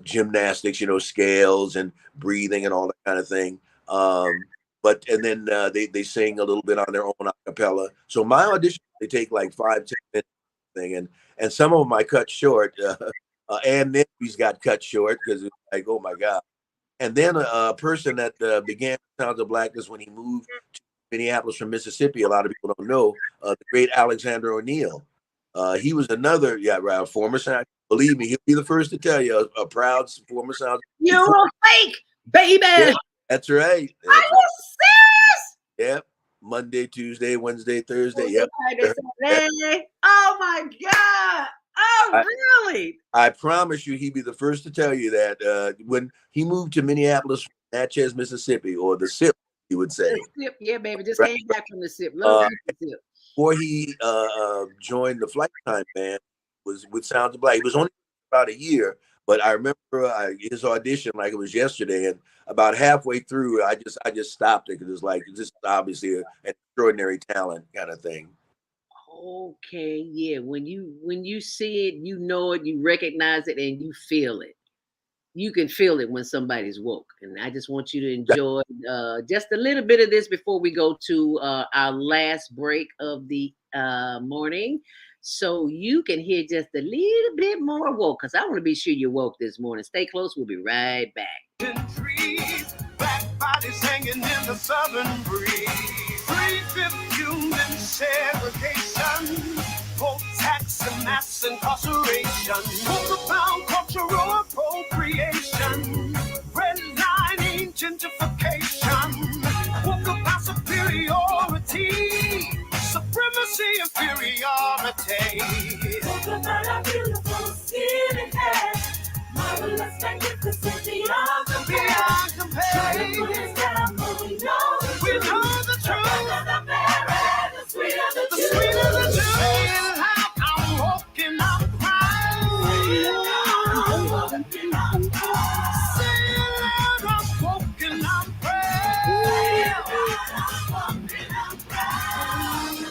gymnastics, you know, scales and breathing and all that kind of thing. But then they sing a little bit on their own a cappella. So my audition, they take like 5-10 minutes thing, and some of them I cut short. And Nipsey's got cut short because it's like, oh my God. And then a person that began Sounds of Blackness when he moved to Minneapolis from Mississippi, a lot of people don't know, the great Alexander O'Neal. He was another, former Sound. Believe me, he'll be the first to tell you, a proud former Sound. You're a fake, baby. Yeah, that's right. Are you serious? Yep. Monday, Tuesday, Wednesday, Thursday. Yep. Oh my God. Oh, really? I promise you, he'd be the first to tell you that when he moved to Minneapolis, Natchez, Mississippi, or the SIP, he would say. The SIP, yeah, baby, just came back from the SIP. Love the SIP. Before he joined the Flight Time Band, was with Sounds of Black. He was only about a year, but I remember his audition like it was yesterday, and about halfway through, I just stopped it because it's like this is obviously an extraordinary talent kind of thing. Okay, yeah. When you see it, you know it, you recognize it, and you feel it. You can feel it when somebody's woke. And I just want you to enjoy just a little bit of this before we go to our last break of the morning. So you can hear just a little bit more woke, because I want to be sure you're woke this morning. Stay close. We'll be right back. Trees, black bodies hanging in the southern breeze. 3/5 human segregation, both tax and mass incarceration, profound cultural appropriation, redlining gentrification, woke about superiority, supremacy, inferiority. Woke about our beautiful skin and marvelous, magnificent, beyond compare. Trying to put us down, but we know the truth. The sweeter the truth. I'm walking, I'm crying. I'm walking, I'm crying. Say it loud, I'm walking, I'm praying. I'm walking, I'm crying.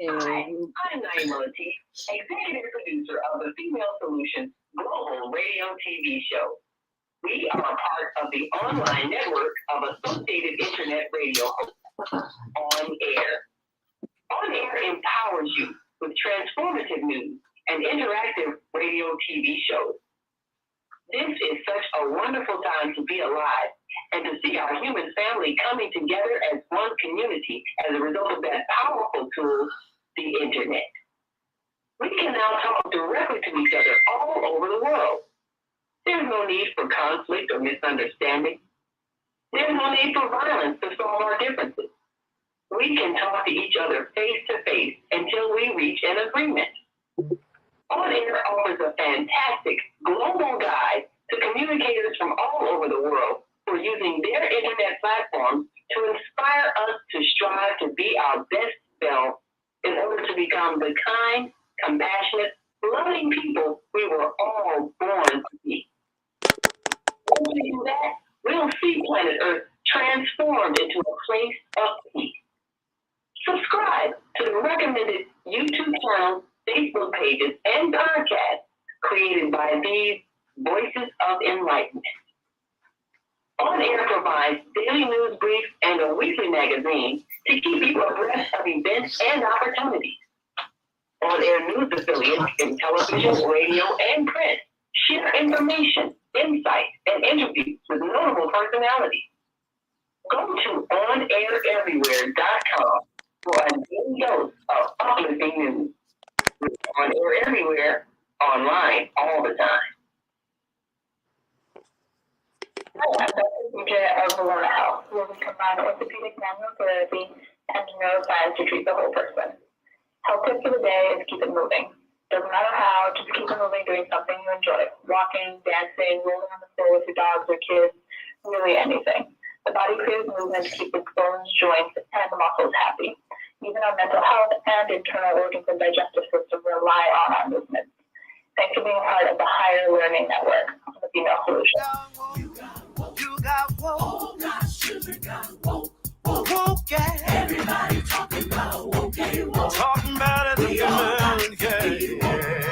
Hi, I'm Naima Latif, executive producer of the Female Solutions Global Radio TV show. We are a part of the online network of Associated Internet Radio hosts, On Air. On Air empowers you with transformative news and interactive radio TV shows. This is such a wonderful time to be alive and to see our human family coming together as one community as a result of that powerful tool, the internet. We can now talk directly to each other all over the world. There's no need for conflict or misunderstanding. There's no need for violence to solve our differences. We can talk to each other face to face until we reach an agreement. On Air offers a fantastic global guide to communicators from all over the world who are using their internet platforms to inspire us to strive to be our best selves in order to become the kind, compassionate, loving people we were all born to be. we do that, we'll see planet Earth transformed into a place of peace. Subscribe to the recommended YouTube channels, Facebook pages, and podcasts created by these Voices of Enlightenment. On Air provides daily news briefs and a weekly magazine to keep you abreast of events and opportunities. On Air news affiliates in television, radio, and print share information, insights, and interviews with notable personalities. Go to OnAirEverywhere.com for a daily dose of uplifting news. On Air Everywhere, online all the time. Hi, I'm Dr. Puja of Valona Health, where we combine orthopedic manual therapy and neuroscience to treat the whole person. Health tip for the day is keep it moving. Doesn't matter how, just keep it moving, doing something you enjoy. Walking, dancing, rolling on the floor with your dogs or kids, really anything. The body craves movement to keep its bones, joints, and muscles happy. Even our mental health and internal organs and digestive system rely on our movements. Thanks for being part of the Higher Learning Network on the Female Solution. You got woke. Oh, got sugar, got woke. Woke, yeah. Everybody talking about woke, yeah, woke. Talking about it, yeah.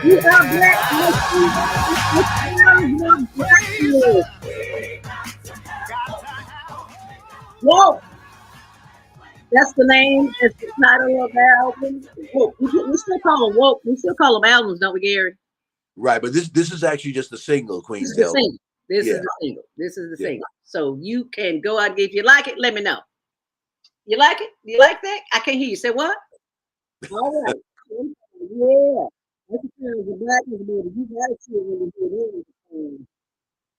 You are Blackness. Whoa. That's the name. That's the title of the album. Woke. We still call them woke. We still call them albums, don't we, Gary? Right, but this is actually just a single, Queen. This is the single. This is the single. This is the single. So you can go out and if you like it, let me know. You like it? You like that? I can't hear you. Say what? All right. Yeah. That's the thing with the Blackness baby. You gotta see it when you do it.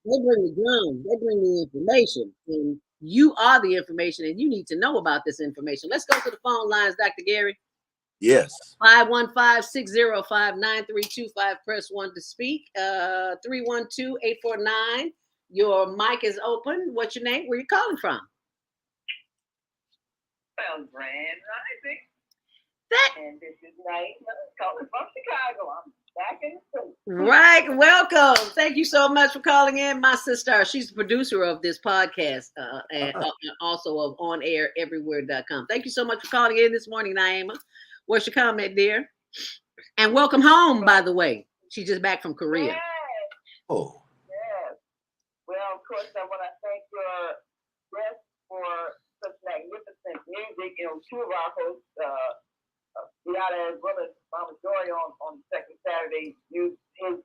They bring the drums, they bring the information, and you are the information, and you need to know about this information. Let's go to the phone lines, Dr. Gary. Yes. 515-605-9325. Press 1 to speak. 312-849. Your mic is open. What's your name? Where you calling from? Well, Grand Rising. That. And this is Night calling from Chicago. I'm back in the city. Right. Welcome. Thank you so much for calling in, my sister. She's the producer of this podcast and also of OnAirEverywhere.com. Thank you so much for calling in this morning, Naima. What's your comment, dear? And welcome home, by the way. She's just back from Korea. Yes. Oh. Yes. Well, of course, I want to thank your guests for such magnificent music. You know, two of our hosts, Beata as well as Mama Joy on the second Saturday, used his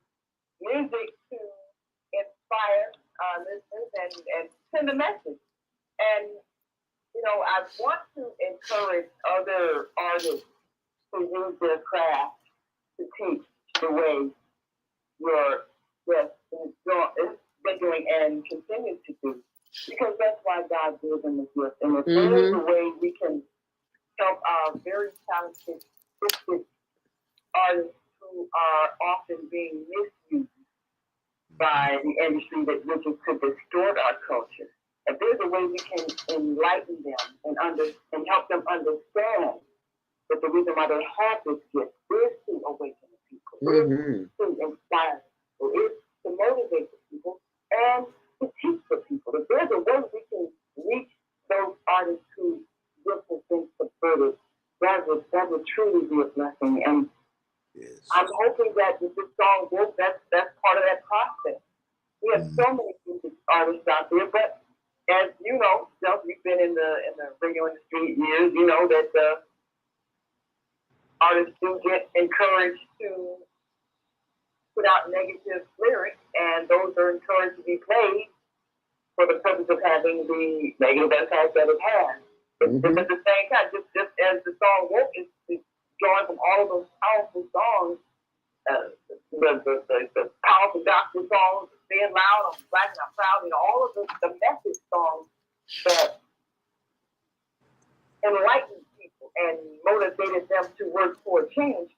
music to inspire listeners and send a message. And, you know, I want to encourage other artists to use their craft to teach the way your guest is been doing and continues to do. Because that's why God gives them the gift. And if there is a way we can help our very talented, gifted artists who are often being misused by the industry that wishes to distort our culture. If there's a way we can enlighten them and help them understand that the reason why they have this gift is to awaken the people, is to inspire people, is to motivate the people, and to teach the people. If there's a way we can reach those artists whose gift has been subverted, that would truly be a blessing. And I'm hoping that with this song, that's part of that process. We have so many music artists out there, but as you know, you've been in the radio industry years, you know that artists do get encouraged to put out negative lyrics, and those are encouraged to be played for the purpose of having the negative impact that it has. But at the same time, just as the song Woke is drawing from all of those powerful songs, the powerful gospel songs, Being Loud, I'm Black and I'm Proud, all of the message songs that enlightened people and motivated them to work for change.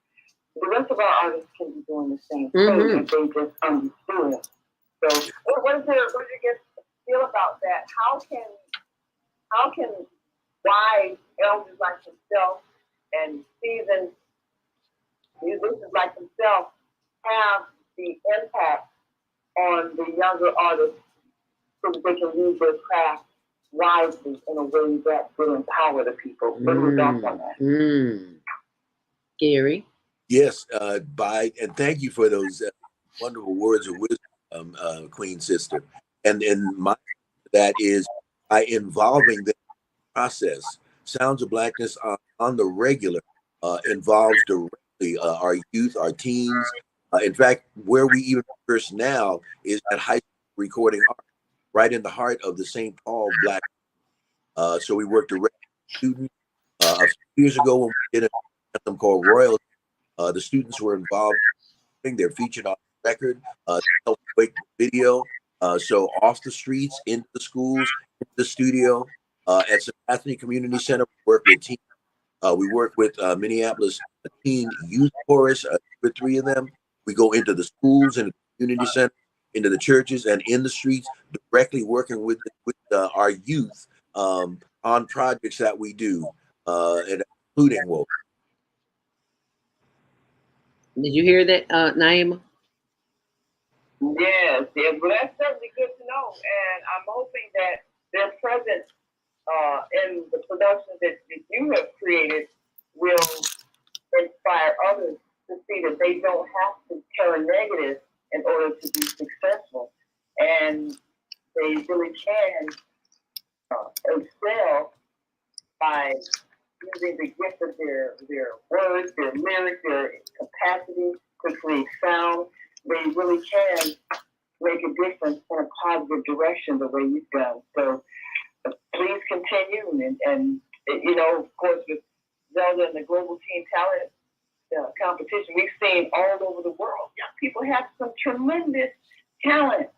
The rest of our artists can be doing the same thing if they just understood it. So, what did you guys feel about that? How can wise elders like himself and seasoned musicians like himself have the impact on the younger artists so that they can use their craft wisely in a way that will empower the people. What are your thoughts on that? Gary? Yes, and thank you for those wonderful words of wisdom, Queen Sister. And that is by involving the process. Sounds of Blackness on the regular involves directly our youth, our teens. In fact, where we even rehearse now is at high school recording art, right in the heart of the St. Paul Black. So we worked directly with students. A few years ago, when we did anthem called Royal, the students were involved. They're featured on the record, wake video. So off the streets, into the schools, into the studio. At St. Anthony Community Center, we work with teens. We work with Minneapolis Teen Youth Chorus, with 3 of them. We go into the schools and the community center, into the churches and in the streets, directly working with our youth on projects that we do, and including woke. Did you hear that, Naima? Yes, yes. Well, that's certainly good to know. And I'm hoping that their presence in the productions that you have created will inspire others to see that they don't have to turn negative in order to be successful. And they really can excel by using the gift of their words, their lyrics, their capacity to create sound. They really can make a difference in a positive direction the way you've done. So please continue. And you know, of course, with Zelda and the Global Teen Talent competition, we've seen all over the world, young people have some tremendous talent.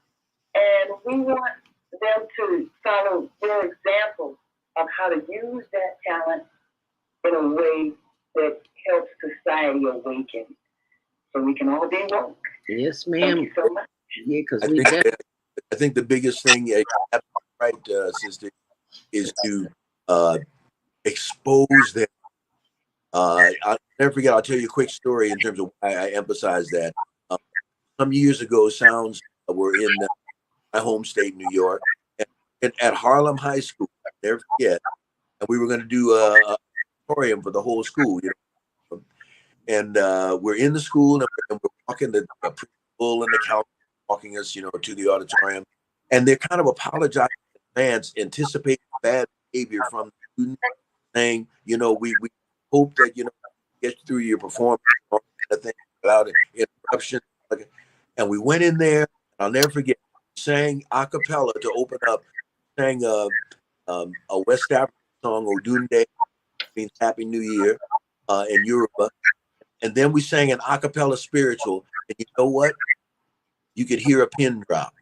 And we want them to follow their examples of how to use that talent in a way that helps society awaken. So we can all be woke. Yes, ma'am. Thank you so much. Yeah, because I think the biggest thing, right, sister, is to expose them. I'll never forget. I'll tell you a quick story in terms of why I emphasize that. Some years ago, Sounds were in my home state, New York, and at Harlem High School. I'll never forget. And we were going to do a auditorium for the whole school, you know. And we're in the school, and we're walking the principal and the counselor walking us, you know, to the auditorium, and they're kind of apologizing in advance, anticipating bad behavior from the students, saying, you know, we hope that, you know, get through your performance, all that thing, without interruption. And we went in there, and I'll never forget, sang a cappella to open up, sang a West African song, Odunde, means Happy New Year, in Yoruba. And then we sang an a cappella spiritual, and you know what? You could hear a pin drop.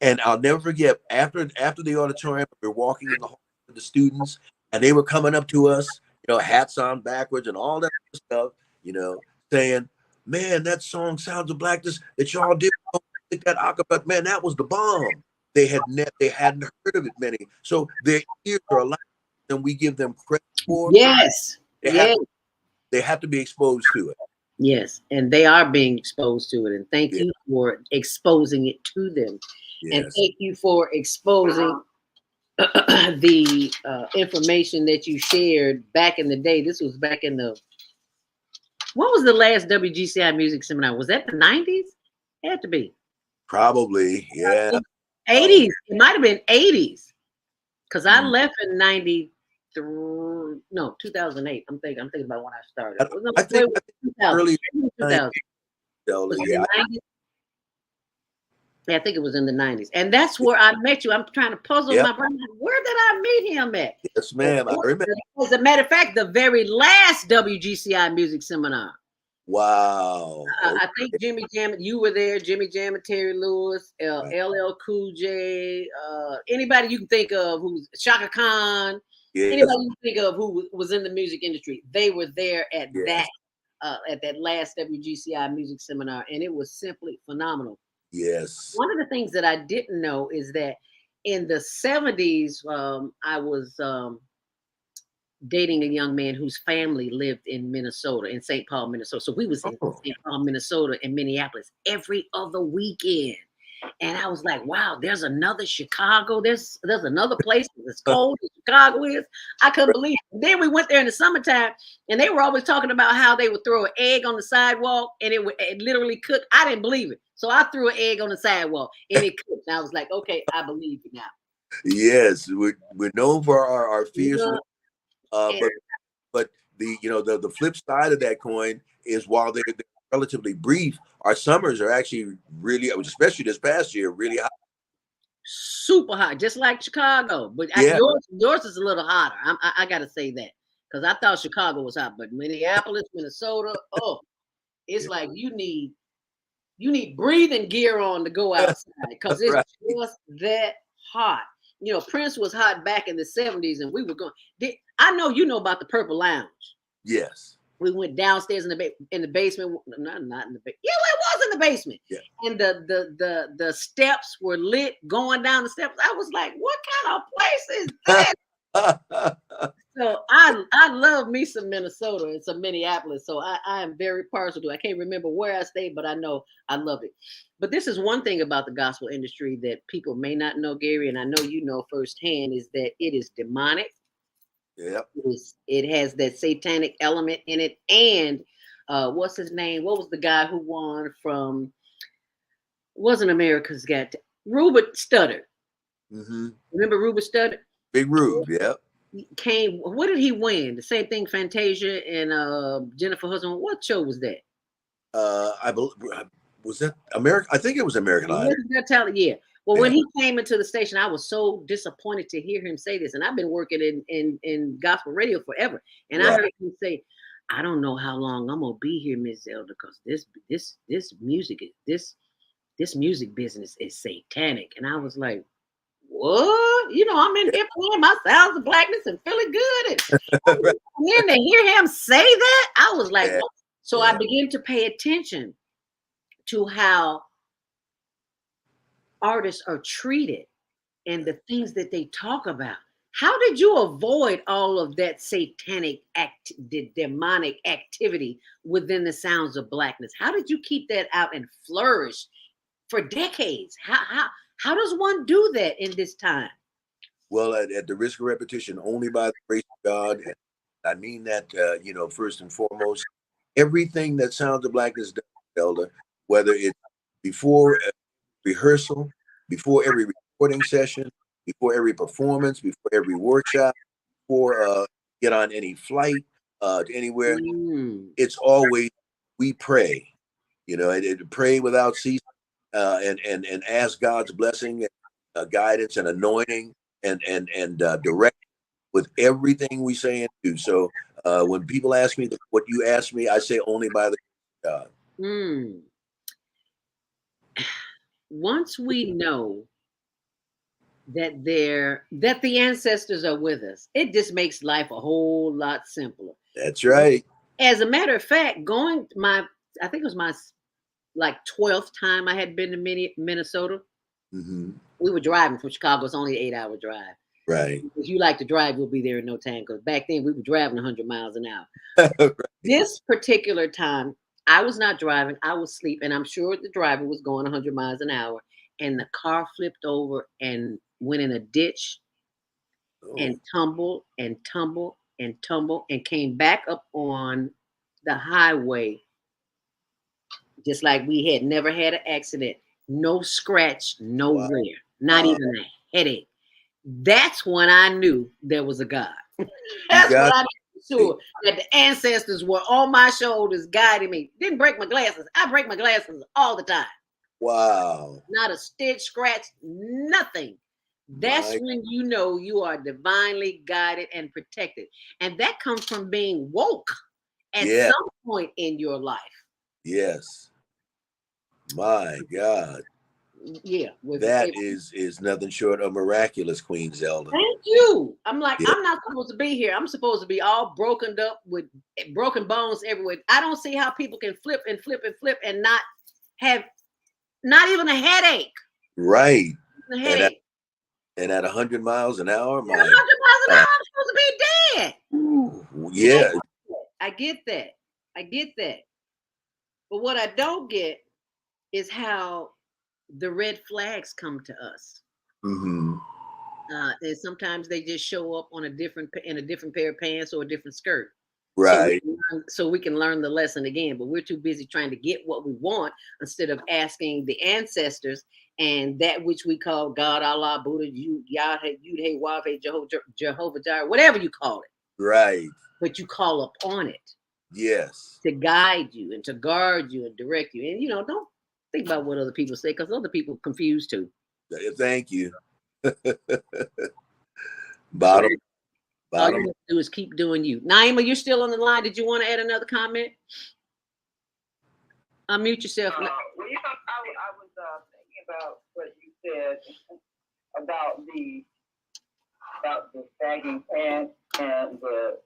And I'll never forget, after the auditorium, we were walking in the hall with the students, and they were coming up to us, you know, hats on backwards and all that stuff, you know, saying, man, that song Sounds of Blackness that y'all did, that acapella, man, that was the bomb. They hadn't heard of it many. So their ears are a lot than we give them credit for. Yes. They have to be exposed to it. Yes, and they are being exposed to it. And thank you for exposing it to them. Yes. And thank you for exposing the information that you shared back in the day. This was back in what was the last WGCI music seminar? Was that the 90s? It had to be. Probably, yeah. 80s. It might have been 80s. Because I left in 2008. I'm thinking about when I started. I think early 2000. Yeah. Yeah, I think it was in the 90s. And that's where I met you. I'm trying to puzzle my brain. Where did I meet him at? Yes, ma'am. I remember. As a matter of fact, the very last WGCI music seminar. Wow. I think Jimmy Jam, you were there, Jimmy Jam and Terry Lewis, LL Cool J, anybody you can think of who's Shaka Khan, anybody you can think of who was in the music industry, they were there at that last WGCI music seminar, and it was simply phenomenal. Yes. One of the things that I didn't know is that in the 70s, I was dating a young man whose family lived in Minnesota, in St. Paul, Minnesota. So we was in St. Paul, Minnesota, and Minneapolis every other weekend. And I was like, wow, there's another Chicago. There's another place that's cold as Chicago is. I couldn't believe it. Then we went there in the summertime, and they were always talking about how they would throw an egg on the sidewalk and it literally cooked. I didn't believe it. So I threw an egg on the sidewalk and it cooked. And I was like, okay, I believe you now. Yes, we're known for our fierce, Yeah. but the flip side of that coin is while they're relatively brief, our summers are actually really, especially this past year, really hot. Super hot, just like Chicago. But Yeah. yours is a little hotter. I got to say that because I thought Chicago was hot, but Minneapolis, Minnesota, it's like you need breathing gear on to go outside because it's Right. just that hot. Prince was hot back in the 70s, and we were going. I know you know about the Purple Lounge. Yes. We went downstairs in the basement. Not in the basement. Yeah, it was in the basement. Yeah. And the steps were lit going down the steps. I was like, what kind of place is that? So I love me some Minnesota and some Minneapolis. So I am very partial to it. I can't remember where I stayed, but I know I love it. But this is one thing about the gospel industry that people may not know, Gary, and I know you know firsthand, is that it is demonic. Yep. It has that satanic element in it. And what's his name? What was the guy who won from wasn't America's Got Reuben Studdard. Mm-hmm. Remember Reuben Studdard? Big Rube, yeah. Came, what did he win? The same thing, Fantasia and Jennifer Hudson. What show was that? I believe, was that America? I think it was American Idol. Yeah. Well, when he came into the station, I was so disappointed to hear him say this. And I've been working in gospel radio forever. And I heard him say, I don't know how long I'm gonna be here, Miss Zelda, because this music business is satanic. And I was like, what? I'm in here playing my Sounds of Blackness and feeling good. And then to hear him say that, I was like, what? So I began to pay attention to how artists are treated and the things that they talk about. How did you avoid all of that satanic the demonic activity within the Sounds of Blackness? How did you keep that out and flourish for decades? How does one do that in this time? Well, at the risk of repetition, only by the grace of God. And I mean that, first and foremost, everything that Sounds of Blackness does, Elder, whether it's before rehearsal, before every recording session, before every performance, before every workshop, before get on any flight to anywhere, it's always we pray, and pray without ceasing, and ask God's blessing, and guidance, and anointing, and direct with everything we say and do. So when people ask me what you asked me, I say only by the God. Once we know that the ancestors are with us, it just makes life a whole lot simpler. That's right. As a matter of fact, I think it was my 12th time I had been to Minnesota. Mm-hmm. We were driving from Chicago. It's only an 8-hour drive. Right. If you like to drive, we'll be there in no time. Because back then we were driving 100 miles an hour. Right. This particular time, I was not driving. I was asleep, and I'm sure the driver was going 100 miles an hour. And the car flipped over and went in a ditch and tumbled and tumbled and tumbled and came back up on the highway just like we had never had an accident. No scratch, nowhere, not even a headache. That's when I knew there was a God. That's when I knew sure that the ancestors were on my shoulders guiding me. Didn't break my glasses. I break my glasses all the time. Wow. Not a stitch, scratch, nothing. That's when you know you are divinely guided and protected. And that comes from being woke at some point in your life. Yes. My God. Yeah. That is nothing short of miraculous, Queen Zelda. Thank you. I'm like, I'm not supposed to be here. I'm supposed to be all broken up with broken bones everywhere. I don't see how people can flip and flip and flip and not have not even a headache. Right. A headache. And at 100 miles an hour, 100 miles an hour, I'm supposed to be dead. Ooh, yeah. I get that. But what I don't get is how the red flags come to us. Mm-hmm. And sometimes they just show up on in a different pair of pants or a different skirt. Right. So we can learn the lesson again, but we're too busy trying to get what we want instead of asking the ancestors and that which we call God, Allah, Buddha, Yahweh, Yud, Wahweh, Jehovah Jireh, whatever you call it. Right. But you call upon it. Yes. To guide you and to guard you and direct you. And, don't think about what other people say because other people confused too. Thank you. Bottom. All you have to do is keep doing you. Naima, you're still on the line. Did you want to add another comment? Unmute yourself. Well, I was thinking about what you said about the sagging pants and the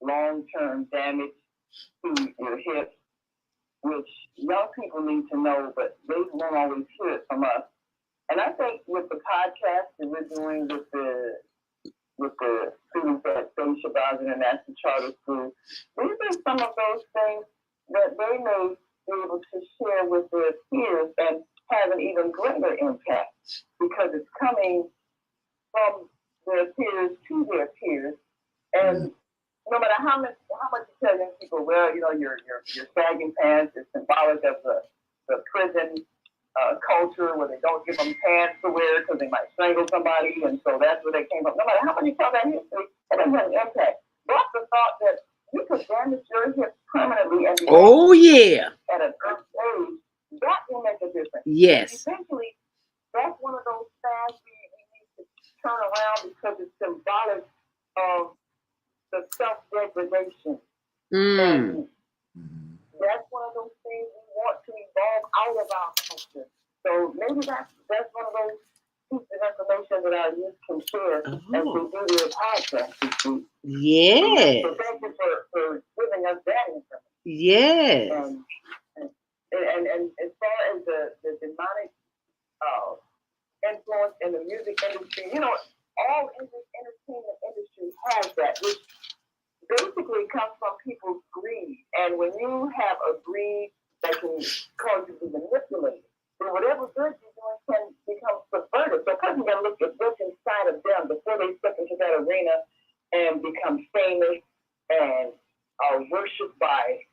long-term damage to your hips, which young people need to know, but they won't always hear it from us. And I think with the podcast that we're doing with the students at Betty Shabazz International Charter School, these are some of those things that they may be able to share with their peers and have an even greater impact because it's coming from their peers to their peers. And no matter how much you tell young people, well, your sagging pants is symbolic of the prison culture where they don't give them pants to wear because they might strangle somebody, and so that's where they came from. No matter how much you tell that history, it doesn't have an impact. But the thought that you could damage your hips permanently and at an early age, that will make a difference. Yes. Essentially, that's one of those fads we need to turn around because it's symbolic of the self-degradation. And that's one of those things we want to evolve out of our culture. So maybe that's one of those pieces of information that our youth can share as we do their podcast this week. Yes. So thank you for giving us that information. Yes. And as far as the demonic influence in the music industry, all in this entertainment industry has that, which basically comes from people's greed. And when you have a greed that can cause you to be manipulated, then whatever good you're doing can become subverted. So a person got to look at what's inside of them before they step into that arena and become famous and are worshipped by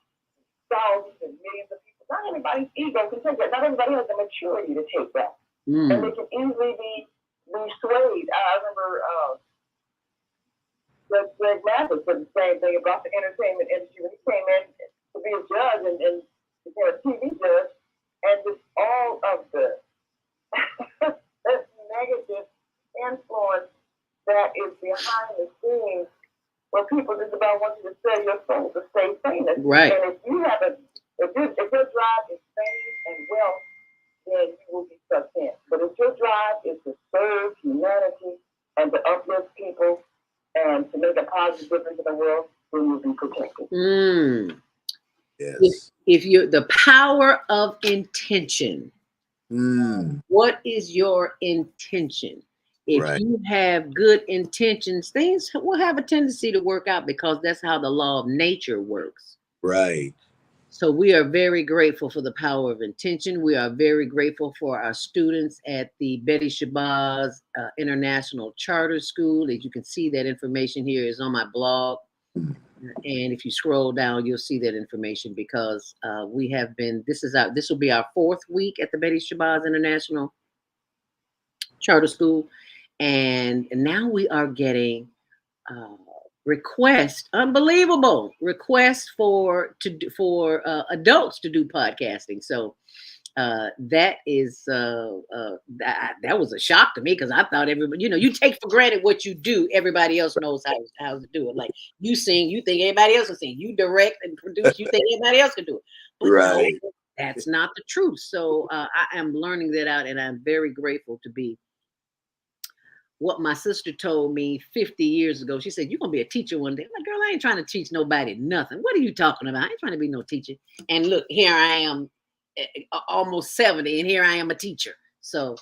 thousands and millions of people. Not everybody's ego can take that. Not everybody has the maturity to take that. And they can easily be swayed. I remember Greg Mathis said the same thing about the entertainment industry when he came in to be a judge and became a TV judge, and just all of the negative influence that is behind the scenes where people just about want you to sell your soul to stay famous. Right. And if your drive is fame and wealth, then you will be sucked in. But if your drive is to serve humanity and to uplift people and to make a positive difference in the world, then you'll be protected. Yes. If you're the power of intention, what is your intention? If you have good intentions, things will have a tendency to work out because that's how the law of nature works. Right. So we are very grateful for the power of intention. We are very grateful for our students at the Betty Shabazz International Charter School. As you can see, that information here is on my blog. And if you scroll down, you'll see that information because we have been, this will be our 4th week at the Betty Shabazz International Charter School. And now we are getting unbelievable requests for adults to do podcasting. So that is that was a shock to me because I thought everybody, you take for granted what you do. Everybody else knows how to do it. Like you sing, you think everybody else can sing. You direct and produce, you think everybody else can do it. But right. No, that's not the truth. So I am learning that out, and I'm very grateful to be. What my sister told me 50 years ago, she said, "You're going to be a teacher one day." I'm like, "Girl, I ain't trying to teach nobody nothing. What are you talking about? I ain't trying to be no teacher." And look, here I am, almost 70, and here I am a teacher. So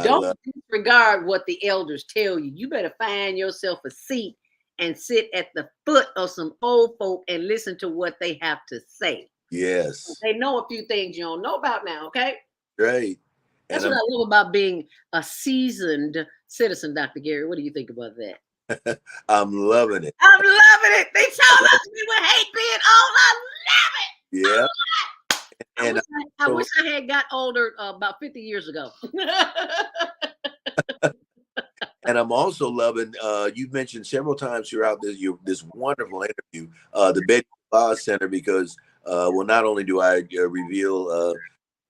don't disregard what the elders tell you. You better find yourself a seat and sit at the foot of some old folk and listen to what they have to say. Yes. They know a few things you don't know about now, okay? Right. That's what I love about being a seasoned citizen, Dr. Gary. What do you think about that? I'm loving it. I'm loving it. They told us we would hate being old. I love it. Yeah. And I wish I had got older about 50 years ago. And I'm also loving, you've mentioned several times throughout this wonderful interview, the Betty Shabazz Center, because, well, not only do I reveal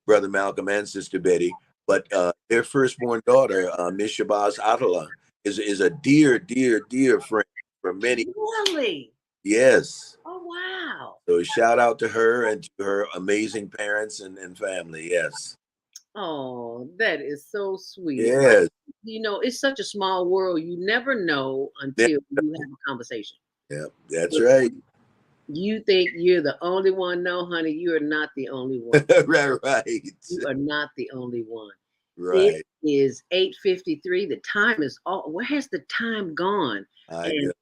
Brother Malcolm and Sister Betty, but their firstborn daughter, Miss Shabazz Atala, is a dear, dear, dear friend for many. Really? Yes. Oh, wow. So shout out to her and to her amazing parents and family. Yes. Oh, that is so sweet. Yes. You know, it's such a small world. You never know until you have a conversation. Yeah, that's right. You think you're the only one. No, honey, you are not the only one. Right. You are not the only one. Right. It is 8:53. The time is all. Where has the time gone? And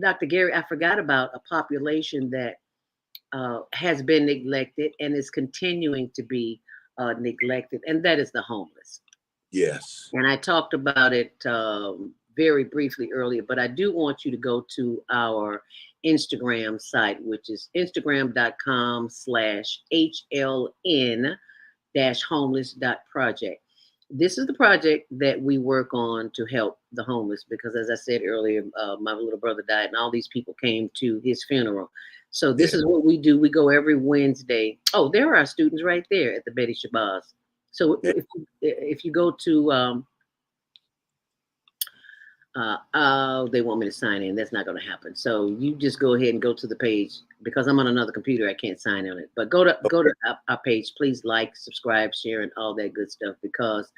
Dr. Gary, I forgot about a population that has been neglected and is continuing to be neglected, and that is the homeless. Yes. And I talked about it very briefly earlier, but I do want you to go to our Instagram site, which is instagram.com/HLN-homeless.project. This is the project that we work on to help the homeless because, as I said earlier, my little brother died and all these people came to his funeral. So this is what we do. We go every Wednesday. Oh, there are students right there at the Betty Shabazz. So if you go to, they want me to sign in. That's not going to happen. So you just go ahead and go to the page because I'm on another computer. I can't sign on it. But go to our page. Please like, subscribe, share, and all that good stuff. Because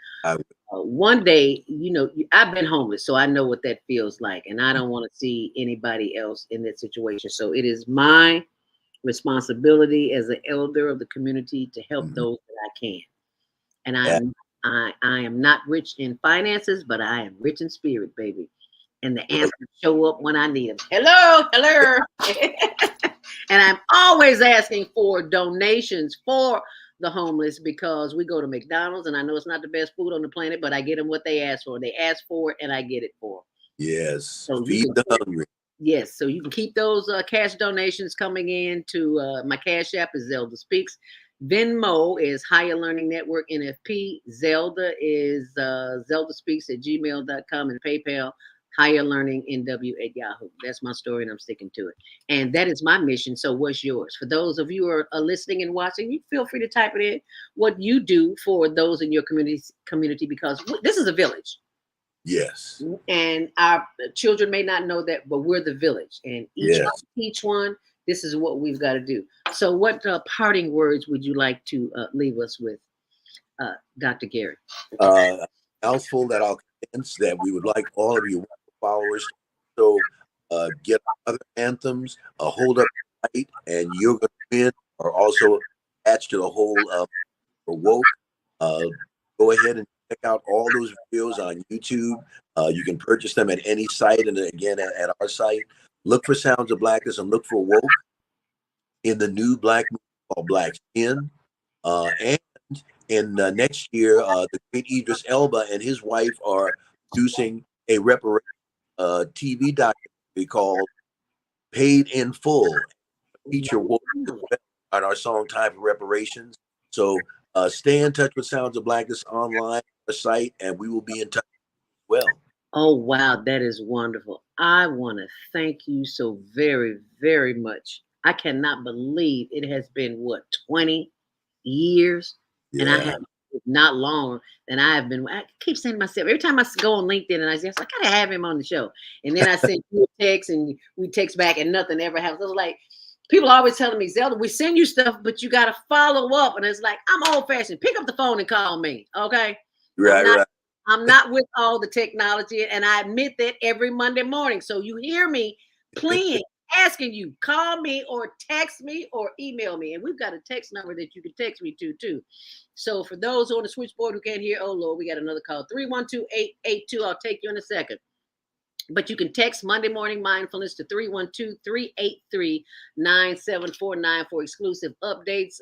one day, you know, I've been homeless, so I know what that feels like, and I don't want to see anybody else in that situation. So it is my responsibility as an elder of the community to help those that I can. And I am not rich in finances, but I am rich in spirit, baby. And the answers show up when I need them. Hello. And I'm always asking for donations for the homeless because we go to McDonald's and I know it's not the best food on the planet, but I get them what they ask for. They ask for it and I get it for them. Yes. So feed the hungry. Yes, so you can keep those cash donations coming in to my Cash App is Zelda Speaks. Venmo is Higher Learning Network NFP. Zelda is Zelda Speaks at gmail.com and PayPal Higher Learning NW at Yahoo. That's my story and I'm sticking to it. And that is my mission. So what's yours? For those of you who are listening and watching, you feel free to type it in what you do for those in your community because this is a village. Yes. And our children may not know that, but we're the village. And each one, this is what we've got to do. So what parting words would you like to leave us with, Dr. Gary? Mouthful that I'll condense that we would like all of you followers to get other anthems, hold up tight, and you're going to win, are also attached to the whole for woke. Go ahead and check out all those videos on YouTube. You can purchase them at any site, and again at our site. Look for Sounds of Blackness and look for woke in the new Black movie called Black Skin. And in next year, the great Idris Elba and his wife are producing a reparation TV documentary called Paid in Full. Feature woke on our song Time for Reparations. So stay in touch with Sounds of Blackness online, our site, and we will be in touch as well. Oh, wow. That is wonderful. I want to thank you so very, very much. I cannot believe it has been, 20 years? Yeah. And I have not long. And I have been, I keep saying to myself, every time I go on LinkedIn and I say, I got to have him on the show. And then I send you a text and we text back and nothing ever happens. I was like, people are always telling me, Zelda, we send you stuff, but you got to follow up. And it's like, I'm old fashioned. Pick up the phone and call me. Okay. Right. I'm not with all the technology, and I admit that every Monday morning. So you hear me pleading, asking you, call me or text me or email me. And we've got a text number that you can text me to, too. So for those on the switchboard who can't hear, oh, Lord, we got another call, 312-882. I'll take you in a second. But you can text Monday Morning Mindfulness to 312-383-9749 for exclusive updates.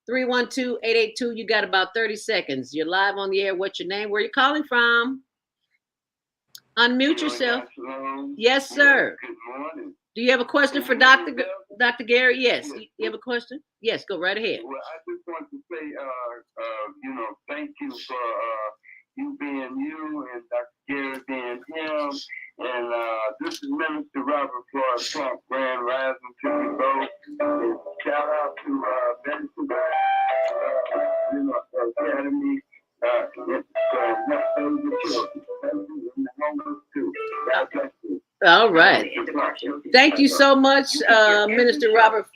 312-882. You got about 30 seconds. You're live on the air. What's your name? Where you calling from? Unmute yourself. Yes, sir. Good morning. Do you have a question for Dr. Gary? Yes. You have a question? Yes, go right ahead. Well, I just want to say, thank you for you being you and Dr. Gary being him. And this is Minister Robert Floyd Trump, Grand Rising to you both. And shout out to Benson Academy. All right. Thank you so much, Minister Robert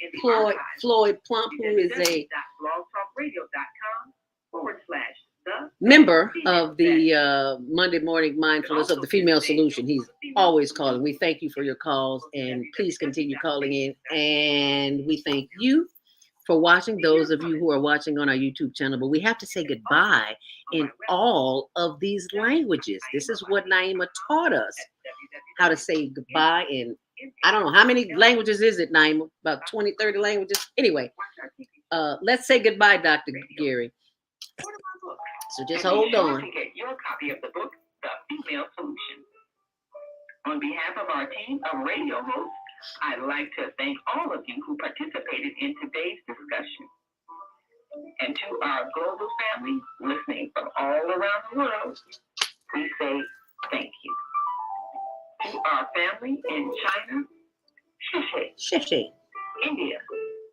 Floyd Plump, who is a member of the Monday Morning Mindfulness of the Female Solution. He's always calling. We thank you for your calls, and please continue calling in. And we thank you for watching, those of you who are watching on our YouTube channel. But we have to say goodbye in all of these languages. This is what Naima taught us, how to say goodbye in, I don't know, how many languages is it, Naima? About 20, 30 languages? Anyway, let's say goodbye, Dr. Gary. So just hold on. To get your copy of the book, The Female Solution. On behalf of our team of radio hosts, I'd like to thank all of you who participated in today's discussion. And to our global family listening from all around the world, we say thank you. To our family in China, Sheshe. Sheshe. India,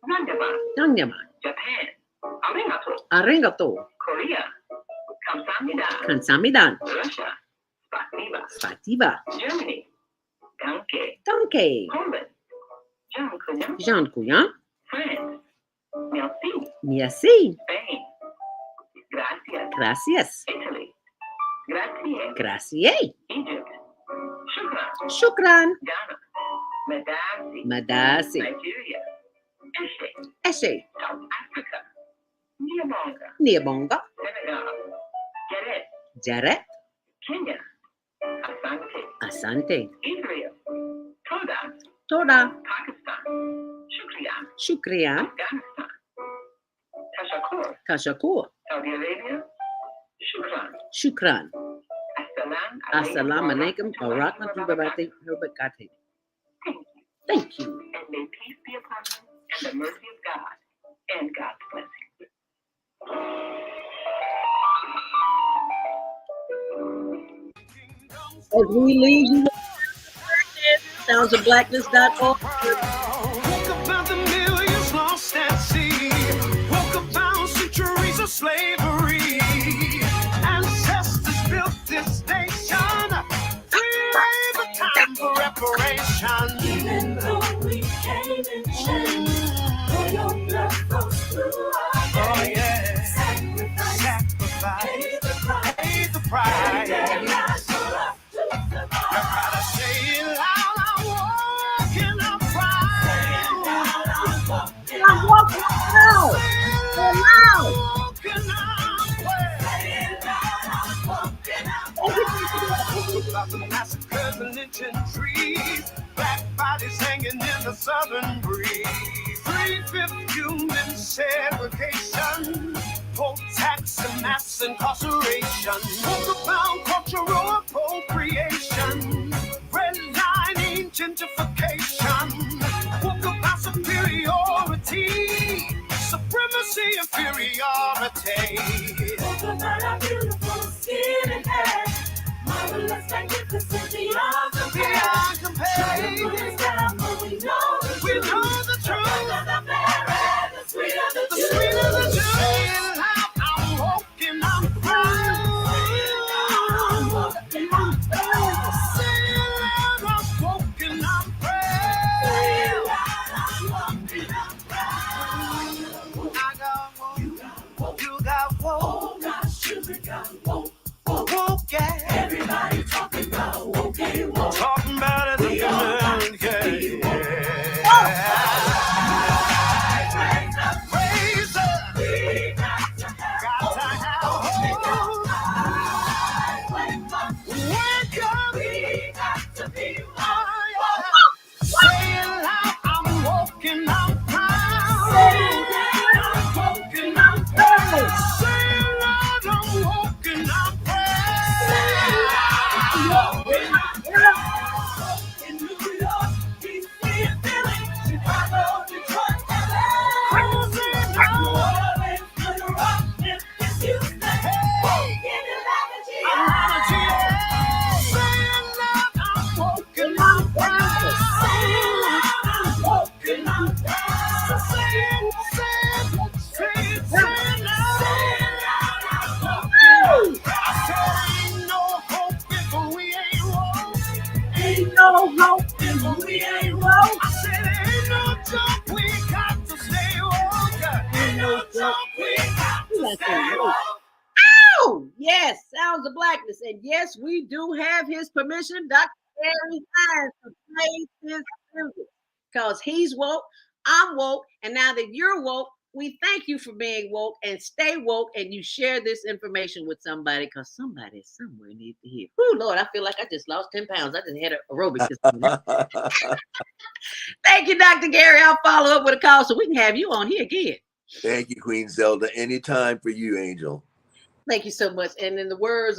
Nandama. Nandama. Japan, Arigato. Arigato. Korea, Kamsamida. Kamsamida. Russia, Spasiba. Spasiba. Germany, Danke. Danke. Poland, Dziękuję. Dziękuję. France, merci. Merci. Spain, gracias. Gracias. Italy, grazie. Gracias. Egypt, shukran. Shukran. Ghana, madasi. Madasi. Nigeria, eshe. Eshe. South Africa, niabonga. Niabonga. Senegal, Jaret. Jaret. Kenya, asante. Asante. Israel, toda. Toda. Pakistan, shukriya. Shukriya. Afghanistan, tashakur. Tashakur. Saudi Arabia, shukran. Shukran. Assalamu alaikum wa rahmatullahi wa barakatuh. Thank you. And may peace be upon them and the mercy of God and God's blessing. As we leave you, soundsofblackness.org. Woke about the millions lost at sea. Woke about centuries of slavery. Ancestors built this nation. We made the time for reparation. Even though we came in chains, for your blood flows through our veins. Oh yeah. Sacrifice. Pay the price. I'm walking out. About the massacres and lynching trees, black bodies hanging in the southern breeze. 3/5 human segregation, poll tax and mass incarceration. Talk about cultural appropriation, redlining, gentrification. Talk about superiority, supremacy, inferiority. Talk about our beautiful skin and hair, marvelous, magnificent, beyond compare. We know the truth. The sweet of the juice. I'm walking, I'm proud. I'm walking, I'm proud. Say it loud, I'm walking, I'm proud. Say it loud, I'm walking, I'm proud. I got one, you got one. In New York, DC, and Philly, Chicago, Detroit, LA. New Orleans, Little Rock, Memphis, Houston. Hey, Indianapolis, saying loud, I'm walking on proud. Saying loud, I'm walking on proud. Saying loud. Saying loud, I'm walking on proud. I said ain't no hope if we ain't woke. Ain't no hope if we ain't woke. I said ain't no joke, we got to stay woke. Ain't no joke, we got to stay woke. Oh, yes, Sounds of Blackness. And yes, we do have his permission, Dr. Gary Hines, to play his music. Because he's woke, I'm woke, and now that you're woke, we thank you for being woke and stay woke, and you share this information with somebody because somebody somewhere needs to hear. Oh, Lord, I feel like I just lost 10 pounds. I just had aerobics this morning. Thank you, Dr. Gary. I'll follow up with a call so we can have you on here again. Thank you, Queen Zelda. Anytime for you, Angel. Thank you so much. And in the words of